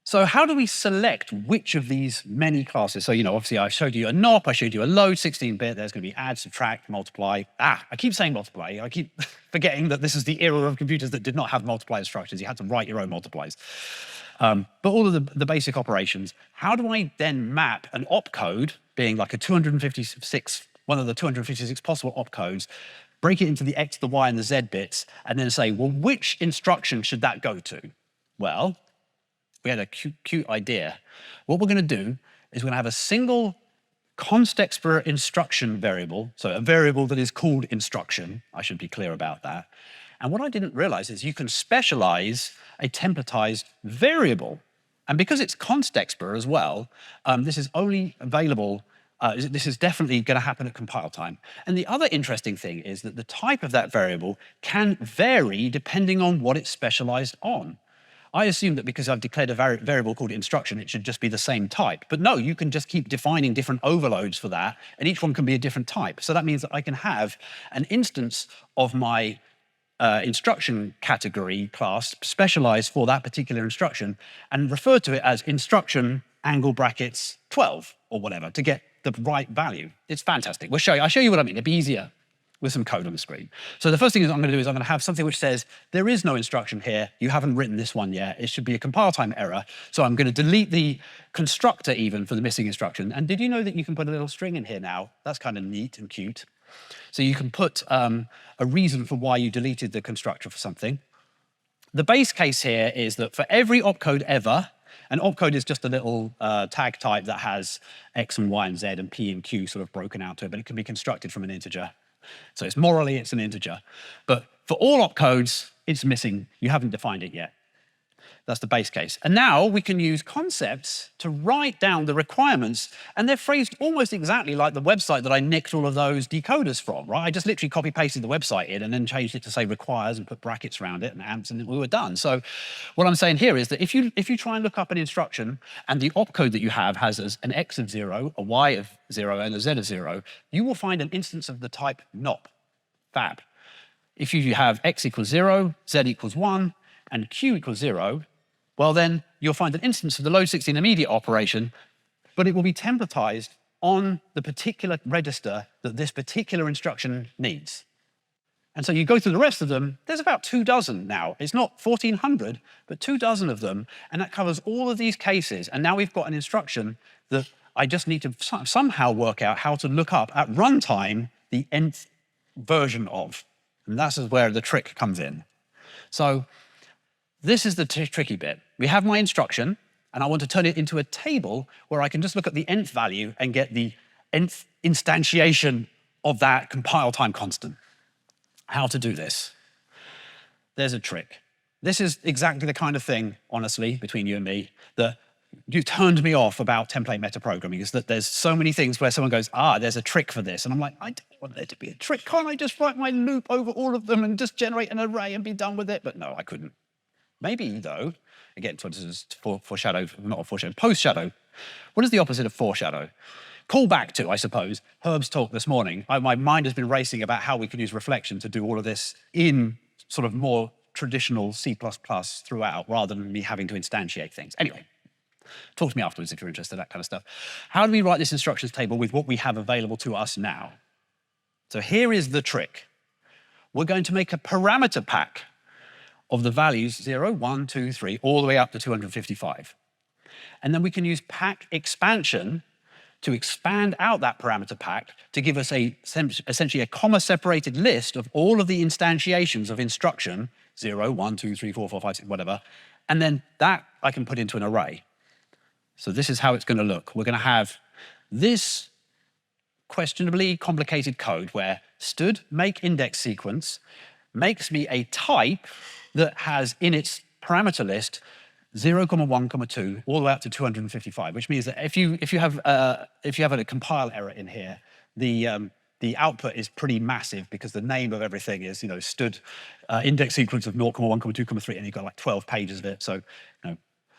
[SPEAKER 1] So how do we select which of these many classes? So, obviously I showed you a NOP, I showed you a load 16-bit, there's going to be add, subtract, multiply. I keep saying multiply. I keep forgetting that this is the era of computers that did not have multiply instructions. You had to write your own multiplies. But all of the basic operations, how do I then map an opcode, being like one of the 256 possible opcodes, break it into the X, the Y, and the Z bits, and then say, well, which instruction should that go to? Well, we had a cute idea. What we're going to do is we're going to have a single constexpr instruction variable, so a variable that is called instruction. I should be clear about that. And what I didn't realize is you can specialize a templatized variable. And because it's constexpr as well, this is only available This is definitely going to happen at compile time. And the other interesting thing is that the type of that variable can vary depending on what it's specialized on. I assume that because I've declared a variable called instruction, it should just be the same type. But no, you can just keep defining different overloads for that, and each one can be a different type. So that means that I can have an instance of my instruction category class specialized for that particular instruction and refer to it as instruction angle brackets 12 or whatever to get the right value. It's fantastic. I'll show you what I mean. It'd be easier with some code on the screen. So the first thing I'm going to do is I'm going to have something which says there is no instruction here. You haven't written this one yet. It should be a compile time error. So I'm going to delete the constructor even for the missing instruction. And did you know that you can put a little string in here now? That's kind of neat and cute. So you can put a reason for why you deleted the constructor for something. The base case here is that for every opcode ever, and opcode is just a little tag type that has X and Y and Z and P and Q sort of broken out to it, but it can be constructed from an integer. So it's morally, it's an integer. But for all opcodes, it's missing. You haven't defined it yet. That's the base case. And now we can use concepts to write down the requirements, and they're phrased almost exactly like the website that I nicked all of those decoders from, right? I just literally copy-pasted the website in and then changed it to say requires and put brackets around it and amps, and we were done. So what I'm saying here is that if you try and look up an instruction and the opcode that you have has an X of 0, a Y of 0, and a Z of 0, you will find an instance of the type NOP, fab. If you have X equals 0, Z equals 1, and Q equals 0, well, then you'll find an instance of the load 16 immediate operation, but it will be templatized on the particular register that this particular instruction needs. And so you go through the rest of them, there's about 24 now. It's not 1,400, but 24 of them, and that covers all of these cases. And now we've got an instruction that I just need to somehow work out how to look up at runtime the nth version of. And that's where the trick comes in. So this is the tricky bit. We have my instruction, and I want to turn it into a table where I can just look at the nth value and get the nth instantiation of that compile time constant. How to do this? There's a trick. This is exactly the kind of thing, honestly, between you and me, that you turned me off about template metaprogramming, is that there's so many things where someone goes, there's a trick for this. And I'm like, I don't want there to be a trick. Can't I just write my loop over all of them and just generate an array and be done with it? But no, I couldn't. Maybe, though, again, so this is foreshadow, not a foreshadow, post-shadow. What is the opposite of foreshadow? Call back to, I suppose, Herb's talk this morning. My mind has been racing about how we could use reflection to do all of this in sort of more traditional C++ throughout, rather than me having to instantiate things. Anyway, talk to me afterwards if you're interested in that kind of stuff. How do we write this instructions table with what we have available to us now? So here is the trick. We're going to make a parameter pack of the values 0, 1, 2, 3, all the way up to 255. And then we can use pack expansion to expand out that parameter pack to give us essentially a comma-separated list of all of the instantiations of instruction, 0, 1, 2, 3, 4, 5, 6, whatever, and then that I can put into an array. So this is how it's going to look. We're going to have this questionably complicated code where std make index sequence makes me a type that has in its parameter list 0, 1, 2, all the way up to 255, which means that if you have a compile error in here, the output is pretty massive because the name of everything is std index sequence of 0, 1, 2, 3, and you've got like 12 pages of it. So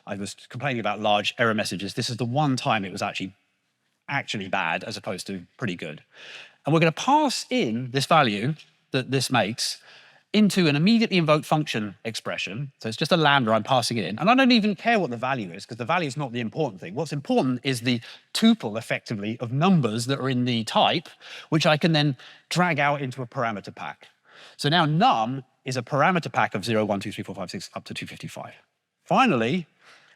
[SPEAKER 1] I was complaining about large error messages. This is the one time it was actually bad as opposed to pretty good. And we're going to pass in this value that this makes into an immediately invoked function expression. So it's just a lambda I'm passing it in. And I don't even care what the value is, because the value is not the important thing. What's important is the tuple, effectively, of numbers that are in the type, which I can then drag out into a parameter pack. So now num is a parameter pack of 0, 1, 2, 3, 4, 5, 6, up to 255. Finally,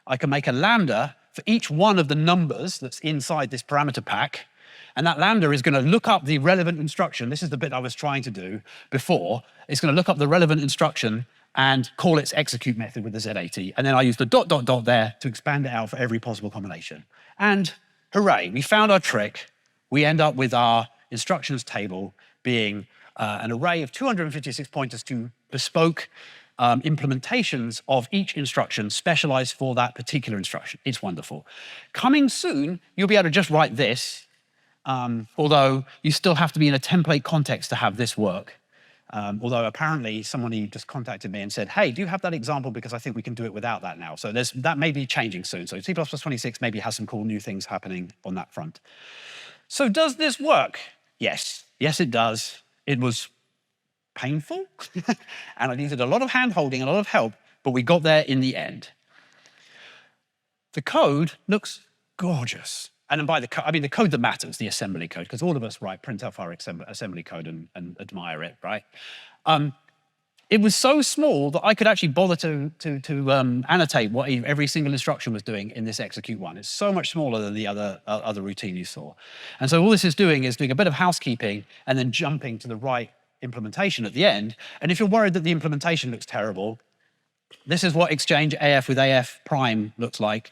[SPEAKER 1] I can make a lambda for each one of the numbers that's inside this parameter pack. And that lambda is going to look up the relevant instruction. This is the bit I was trying to do before. It's going to look up the relevant instruction and call its execute method with the Z80. And then I use the ... there to expand it out for every possible combination. And hooray, we found our trick. We end up with our instructions table being an array of 256 pointers to bespoke implementations of each instruction specialized for that particular instruction. It's wonderful. Coming soon, you'll be able to just write this although you still have to be in a template context to have this work. Although apparently somebody just contacted me and said, hey, do you have that example? Because I think we can do it without that now. So that may be changing soon. So C++26 maybe has some cool new things happening on that front. So does this work? Yes. Yes, it does. It was painful, and I needed a lot of hand-holding, a lot of help, but we got there in the end. The code looks gorgeous. And by the code, I mean the code that matters, the assembly code, because all of us print off our assembly code and admire it, right? It was so small that I could actually bother to annotate what every single instruction was doing in this execute one. It's so much smaller than the other routine you saw. And so all this is doing a bit of housekeeping and then jumping to the right implementation at the end. And if you're worried that the implementation looks terrible, this is what exchange AF with AF prime looks like.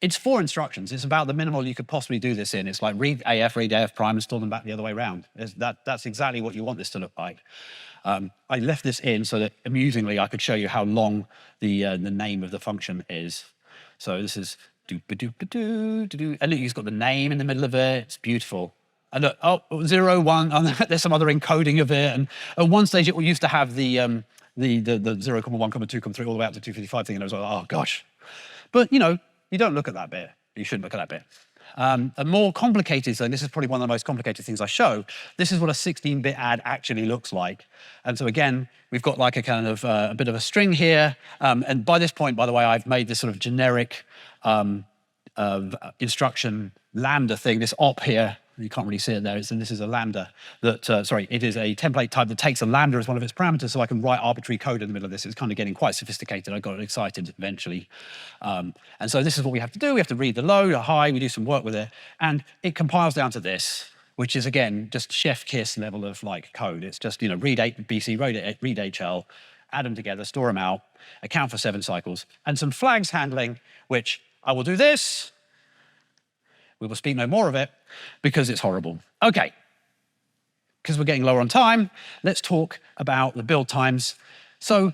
[SPEAKER 1] It's 4 instructions. It's about the minimal you could possibly do this in. It's like read AF prime, and store them back the other way around. That's exactly what you want this to look like. I left this in so that, amusingly, I could show you how long the name of the function is. So this is do-ba-do-ba-do, and look, he's got the name in the middle of it. It's beautiful. And look, 0, 1, and there's some other encoding of it. And at one stage, it used to have the 0, 1, 2, 3, all the way up to 255 thing, and I was like, oh gosh. But you don't look at that bit. You shouldn't look at that bit. A more complicated thing, this is probably one of the most complicated things I show, this is what a 16-bit add actually looks like. And so again, we've got like a kind of a bit of a string here. And by this point, by the way, I've made this sort of generic instruction lambda thing, this op here. You can't really see it there. This is a lambda that, it is a template type that takes a lambda as one of its parameters, so I can write arbitrary code in the middle of this. It's kind of getting quite sophisticated. I got excited eventually. And so this is what we have to do. We have to read the low, the high, we do some work with it, and it compiles down to this, which is, again, just chef kiss level of like code. It's just, read BC, read HL, add them together, store them out, account for 7 cycles, and some flags handling, which I will do this. We will speak no more of it because it's horrible. Okay, because we're getting lower on time, let's talk about the build times. So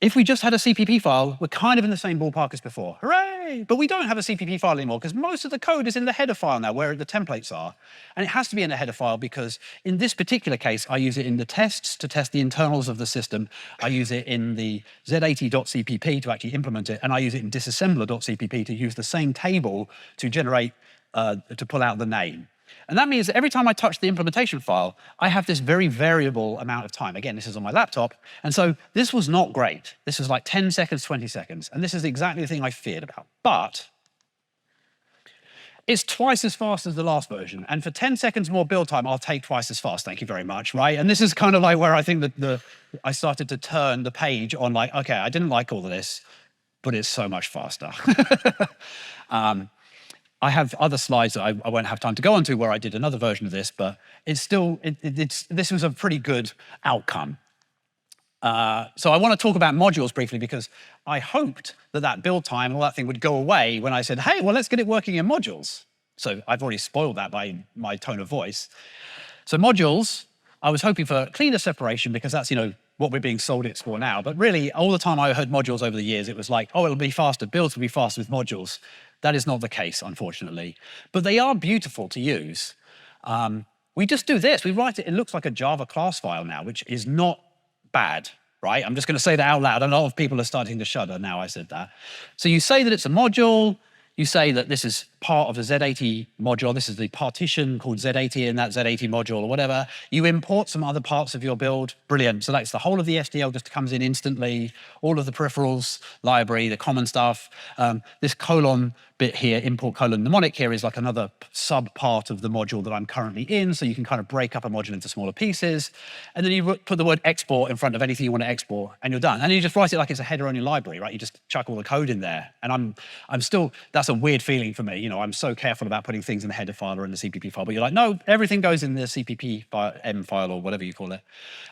[SPEAKER 1] if we just had a CPP file, we're kind of in the same ballpark as before. Hooray! But we don't have a CPP file anymore because most of the code is in the header file now where the templates are. And it has to be in the header file because in this particular case, I use it in the tests to test the internals of the system. I use it in the Z80.cpp to actually implement it. And I use it in disassembler.cpp to use the same table to generate to pull out the name. And that means that every time I touch the implementation file, I have this very variable amount of time. Again, this is on my laptop. And so this was not great. This was like 10 seconds, 20 seconds. And this is exactly the thing I feared about. But it's twice as fast as the last version. And for 10 seconds more build time, I'll take twice as fast. Thank you very much, right? And this is kind of like where I think that I started to turn the page on like, OK, I didn't like all of this, but it's so much faster. I have other slides that I won't have time to go on to where I did another version of this, but it's still, this was a pretty good outcome. So I want to talk about modules briefly because I hoped that build time and all that thing would go away when I said, hey, well, let's get it working in modules. So I've already spoiled that by my tone of voice. So modules, I was hoping for cleaner separation because that's, what we're being sold it for now. But really, all the time I heard modules over the years, it was like, oh, it'll be faster. Builds will be faster with modules. That is not the case, unfortunately. But they are beautiful to use. We just do this. We write it. It looks like a Java class file now, which is not bad, right? I'm just going to say that out loud. A lot of people are starting to shudder now I said that. So you say that it's a module. You say that this is part of the Z80 module. This is the partition called Z80 in that Z80 module or whatever. You import some other parts of your build. Brilliant. So that's the whole of the SDL just comes in instantly. All of the peripherals, library, the common stuff. This colon bit here, import colon mnemonic here is like another sub part of the module that I'm currently in. So you can kind of break up a module into smaller pieces. And then you put the word export in front of anything you want to export and you're done. And you just write it like it's a header on your library, right? You just chuck all the code in there. And I'm still, that's a weird feeling for me. I'm so careful about putting things in the header file or in the CPP file, but you're like, no, everything goes in the CPP M file or whatever you call it.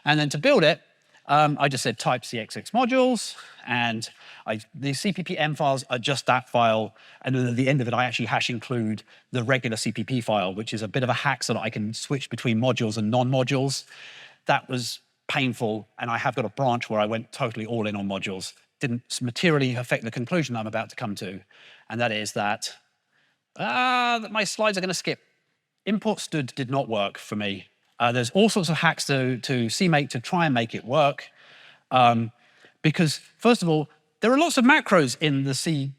[SPEAKER 1] And then to build it, I just said type CXX modules, and the CPP M files are just that file. And then at the end of it, I actually hash include the regular CPP file, which is a bit of a hack so that I can switch between modules and non-modules. That was painful, and I have got a branch where I went totally all in on modules. Didn't materially affect the conclusion I'm about to come to, and that is that my slides are going to skip. import std did not work for me. There's all sorts of hacks to CMake to try and make it work. Because first of all, there are lots of macros in the C++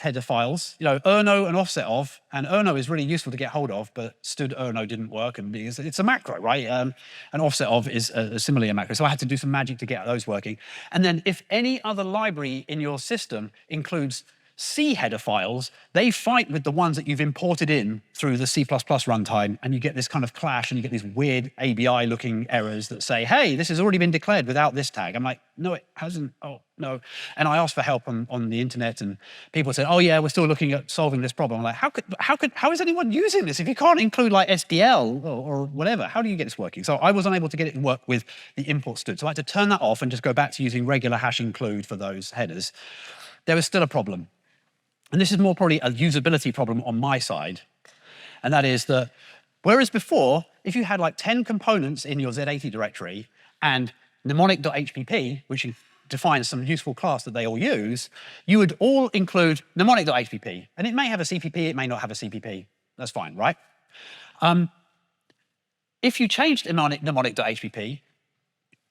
[SPEAKER 1] header files, erno and offset of, and erno is really useful to get hold of, but std erno didn't work, and it's a macro, right? And offset of is similarly a macro, so I had to do some magic to get those working. And then if any other library in your system includes C header files, they fight with the ones that you've imported in through the C++ runtime, and you get this kind of clash, and you get these weird ABI-looking errors that say, hey, this has already been declared without this tag. I'm like, no, it hasn't. Oh, no. And I asked for help on the internet, and people said, oh, yeah, we're still looking at solving this problem. I'm like, how is anyone using this? If you can't include like SDL or whatever, how do you get this working? So I was unable to get it to work with the import std. So I had to turn that off and just go back to using regular hash include for those headers. There was still a problem. And this is more probably a usability problem on my side. And that is that, whereas before, if you had like 10 components in your Z80 directory and mnemonic.hpp, which defines some useful class that they all use, you would all include mnemonic.hpp. And it may have a CPP, it may not have a CPP. That's fine, right? If you changed mnemonic.hpp,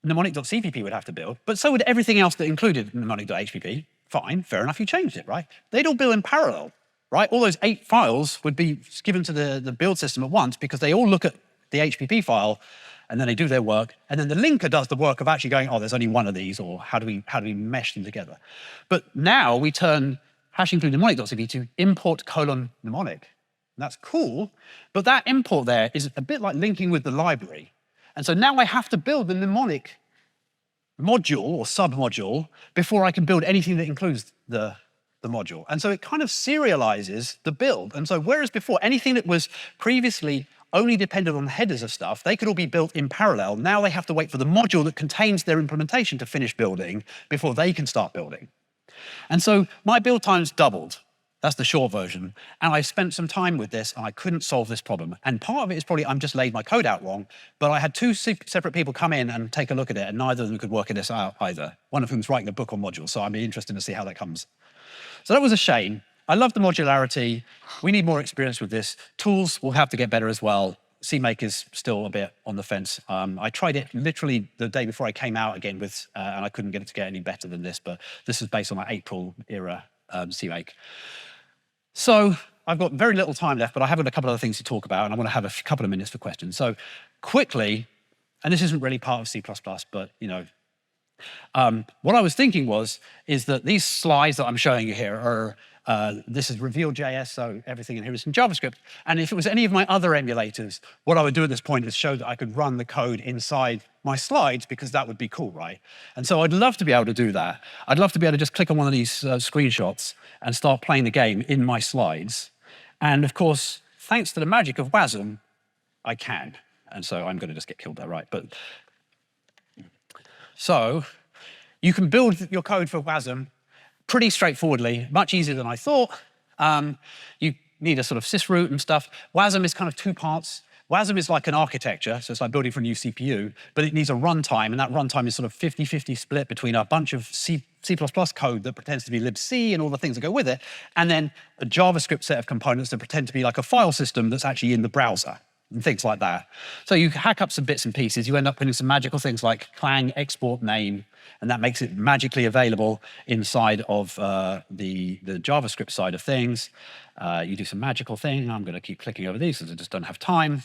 [SPEAKER 1] mnemonic.cpp would have to build, but so would everything else that included mnemonic.hpp. Fine, fair enough, you changed it, right? They'd all build in parallel, right? All those 8 files would be given to the build system at once because they all look at the HPP file and then they do their work, and then the linker does the work of actually going, oh, there's only one of these, or how do we mesh them together? But now we turn hash include mnemonic.cpp to import : mnemonic. And that's cool, but that import there is a bit like linking with the library. And so now I have to build the mnemonic module or submodule before I can build anything that includes the module. And so it kind of serializes the build. And so whereas before, anything that was previously only depended on headers of stuff, they could all be built in parallel. Now they have to wait for the module that contains their implementation to finish building before they can start building. And so my build time's doubled. That's the short version. And I spent some time with this, and I couldn't solve this problem. And part of it is probably I'm just laid my code out wrong, but I had 2 separate people come in and take a look at it, and neither of them could work this out either. One of whom's writing a book on modules, so I'd be interested to see how that comes. So that was a shame. I love the modularity. We need more experience with this. Tools will have to get better as well. CMake is still a bit on the fence. I tried it literally the day before I came out again with, and I couldn't get it to get any better than this, but this is based on my April era CMake. So I've got very little time left, but I have a couple of other things to talk about, and I want to have a couple of minutes for questions. So quickly, and this isn't really part of C++, but what I was thinking is that these slides that I'm showing you here are, this is reveal.js, so everything in here is in JavaScript. And if it was any of my other emulators, what I would do at this point is show that I could run the code inside my slides, because that would be cool, right? And so I'd love to be able to do that. I'd love to be able to just click on one of these screenshots and start playing the game in my slides. And of course, thanks to the magic of WASM, I can. And so I'm going to just get killed there, right? But so you can build your code for WASM pretty straightforwardly, much easier than I thought. You need a sort of sysroot and stuff. WASM is kind of 2 parts. WASM is like an architecture, so it's like building for a new CPU, but it needs a runtime, and that runtime is sort of 50-50 split between a bunch of C++ code that pretends to be libc and all the things that go with it, and then a JavaScript set of components that pretend to be like a file system that's actually in the browser, and things like that. So you hack up some bits and pieces, you end up putting some magical things like clang export name, and that makes it magically available inside of the JavaScript side of things. You do some magical thing. I'm going to keep clicking over these because I just don't have time.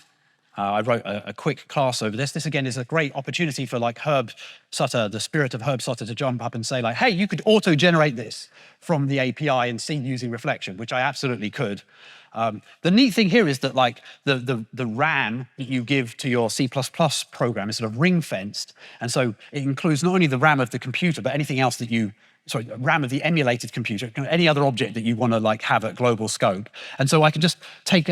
[SPEAKER 1] I wrote a quick class over this. This, again, is a great opportunity for like Herb Sutter, the spirit of Herb Sutter, to jump up and say, like, hey, you could auto-generate this from the API and see using reflection, which I absolutely could. The neat thing here is that like the RAM that you give to your C++ program is sort of ring-fenced. And so it includes not only the RAM of the computer, but anything else that RAM of the emulated computer, any other object that you want to like have at global scope. And so I can just take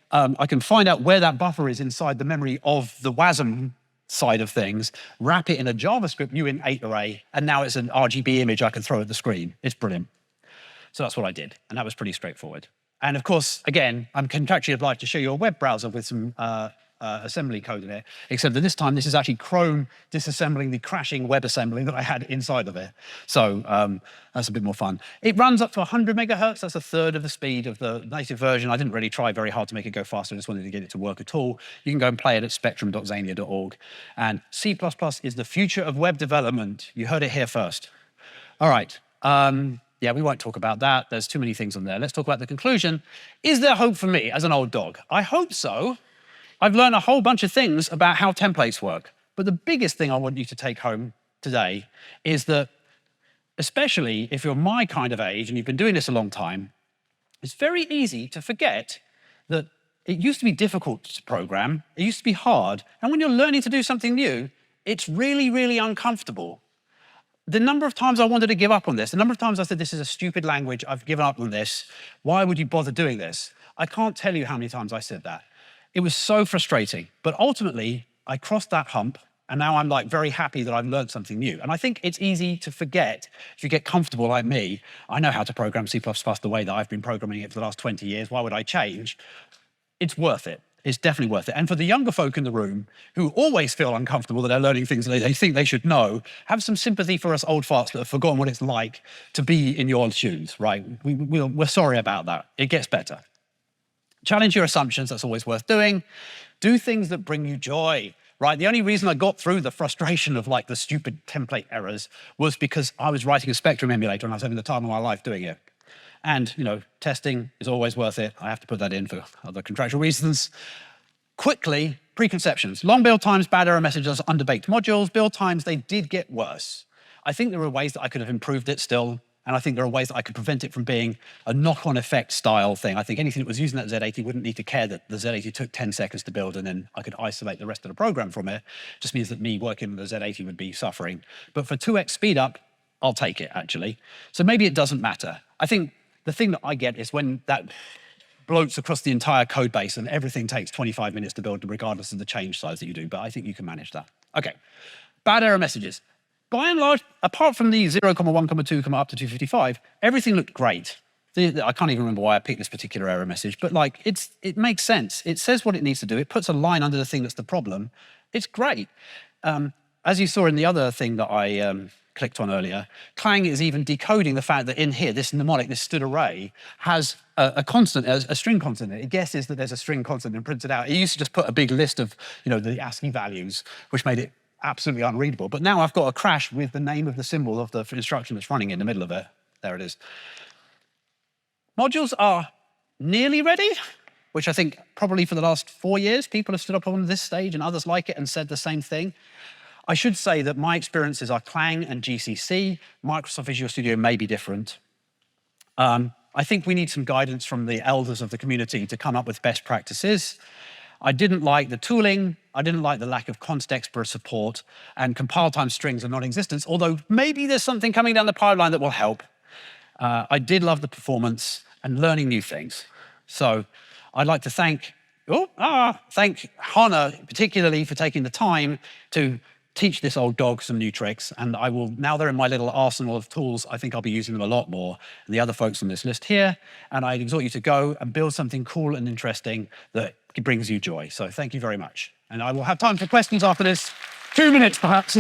[SPEAKER 1] I can find out where that buffer is inside the memory of the WASM side of things, wrap it in a JavaScript uint8 array, and now it's an RGB image I can throw at the screen. It's brilliant. So that's what I did, and that was pretty straightforward. And of course, again, I'm contractually obliged to show you a web browser with some assembly code in it, except that this time this is actually Chrome disassembling the crashing WebAssembly that I had inside of it. So that's a bit more fun. It runs up to 100 megahertz. That's a third of the speed of the native version. I didn't really try very hard to make it go faster. I just wanted to get it to work at all. You can go and play it at spectrum.xania.org. And C++ is the future of web development. You heard it here first. All right. Yeah, we won't talk about that. There's too many things on there. Let's talk about the conclusion. Is there hope for me as an old dog? I hope so. I've learned a whole bunch of things about how templates work. But the biggest thing I want you to take home today is that, especially if you're my kind of age and you've been doing this a long time, it's very easy to forget that it used to be difficult to program. It used to be hard. And when you're learning to do something new, it's really, really uncomfortable. The number of times I wanted to give up on this, the number of times I said, this is a stupid language, I've given up on this, why would you bother doing this? I can't tell you how many times I said that. It was so frustrating, but ultimately I crossed that hump and now I'm like very happy that I've learned something new. And I think it's easy to forget if you get comfortable like me. I know how to program C++ the way that I've been programming it for the last 20 years. Why would I change? It's worth it. It's definitely worth it. And for the younger folk in the room who always feel uncomfortable that they're learning things that they think they should know, have some sympathy for us old farts that have forgotten what it's like to be in your shoes, right? We're sorry about that. It gets better. Challenge your assumptions. That's always worth doing. Do things that bring you joy, right? The only reason I got through the frustration of like the stupid template errors was because I was writing a Spectrum emulator and I was having the time of my life doing it. And, you know, testing is always worth it. I have to put that in for other contractual reasons. Quickly, preconceptions. Long build times, bad error messages, underbaked modules. Build times, they did get worse. I think there are ways that I could have improved it still. And I think there are ways that I could prevent it from being a knock-on effect style thing. I think anything that was using that Z80 wouldn't need to care that the Z80 took 10 seconds to build and then I could isolate the rest of the program from it. It just means that me working with the Z80 would be suffering. But for 2x speed up, I'll take it, actually. So maybe it doesn't matter. I think the thing that I get is when that bloats across the entire code base and everything takes 25 minutes to build regardless of the change size that you do, but I think you can manage that. Okay, bad error messages. By and large, apart from the 0, 1, 2, up to 255, everything looked great. I can't even remember why I picked this particular error message, but like it makes sense. It says what it needs to do. It puts a line under the thing that's the problem. It's great. As you saw in the other thing that I clicked on earlier, Clang is even decoding the fact that in here, this mnemonic, this std array, has a constant, a string constant. It guesses that there's a string constant and prints it out. It used to just put a big list of, you know, the ASCII values, which made it absolutely unreadable. But now I've got a crash with the name of the symbol of the instruction that's running in the middle of it. There it is. Modules are nearly ready, which I think probably for the last 4 years, people have stood up on this stage and others like it and said the same thing. I should say that my experiences are Clang and GCC. Microsoft Visual Studio may be different. I think we need some guidance from the elders of the community to come up with best practices. I didn't like the tooling. I didn't like the lack of constexpr support, and compile time strings are non-existent, although maybe there's something coming down the pipeline that will help. I did love the performance and learning new things. So I'd like to thank Hannah particularly for taking the time to teach this old dog some new tricks, and I will, now they're in my little arsenal of tools, I think I'll be using them a lot more than the other folks on this list here, and I exhort you to go and build something cool and interesting that brings you joy. So thank you very much. And I will have time for questions after this. 2 minutes, perhaps.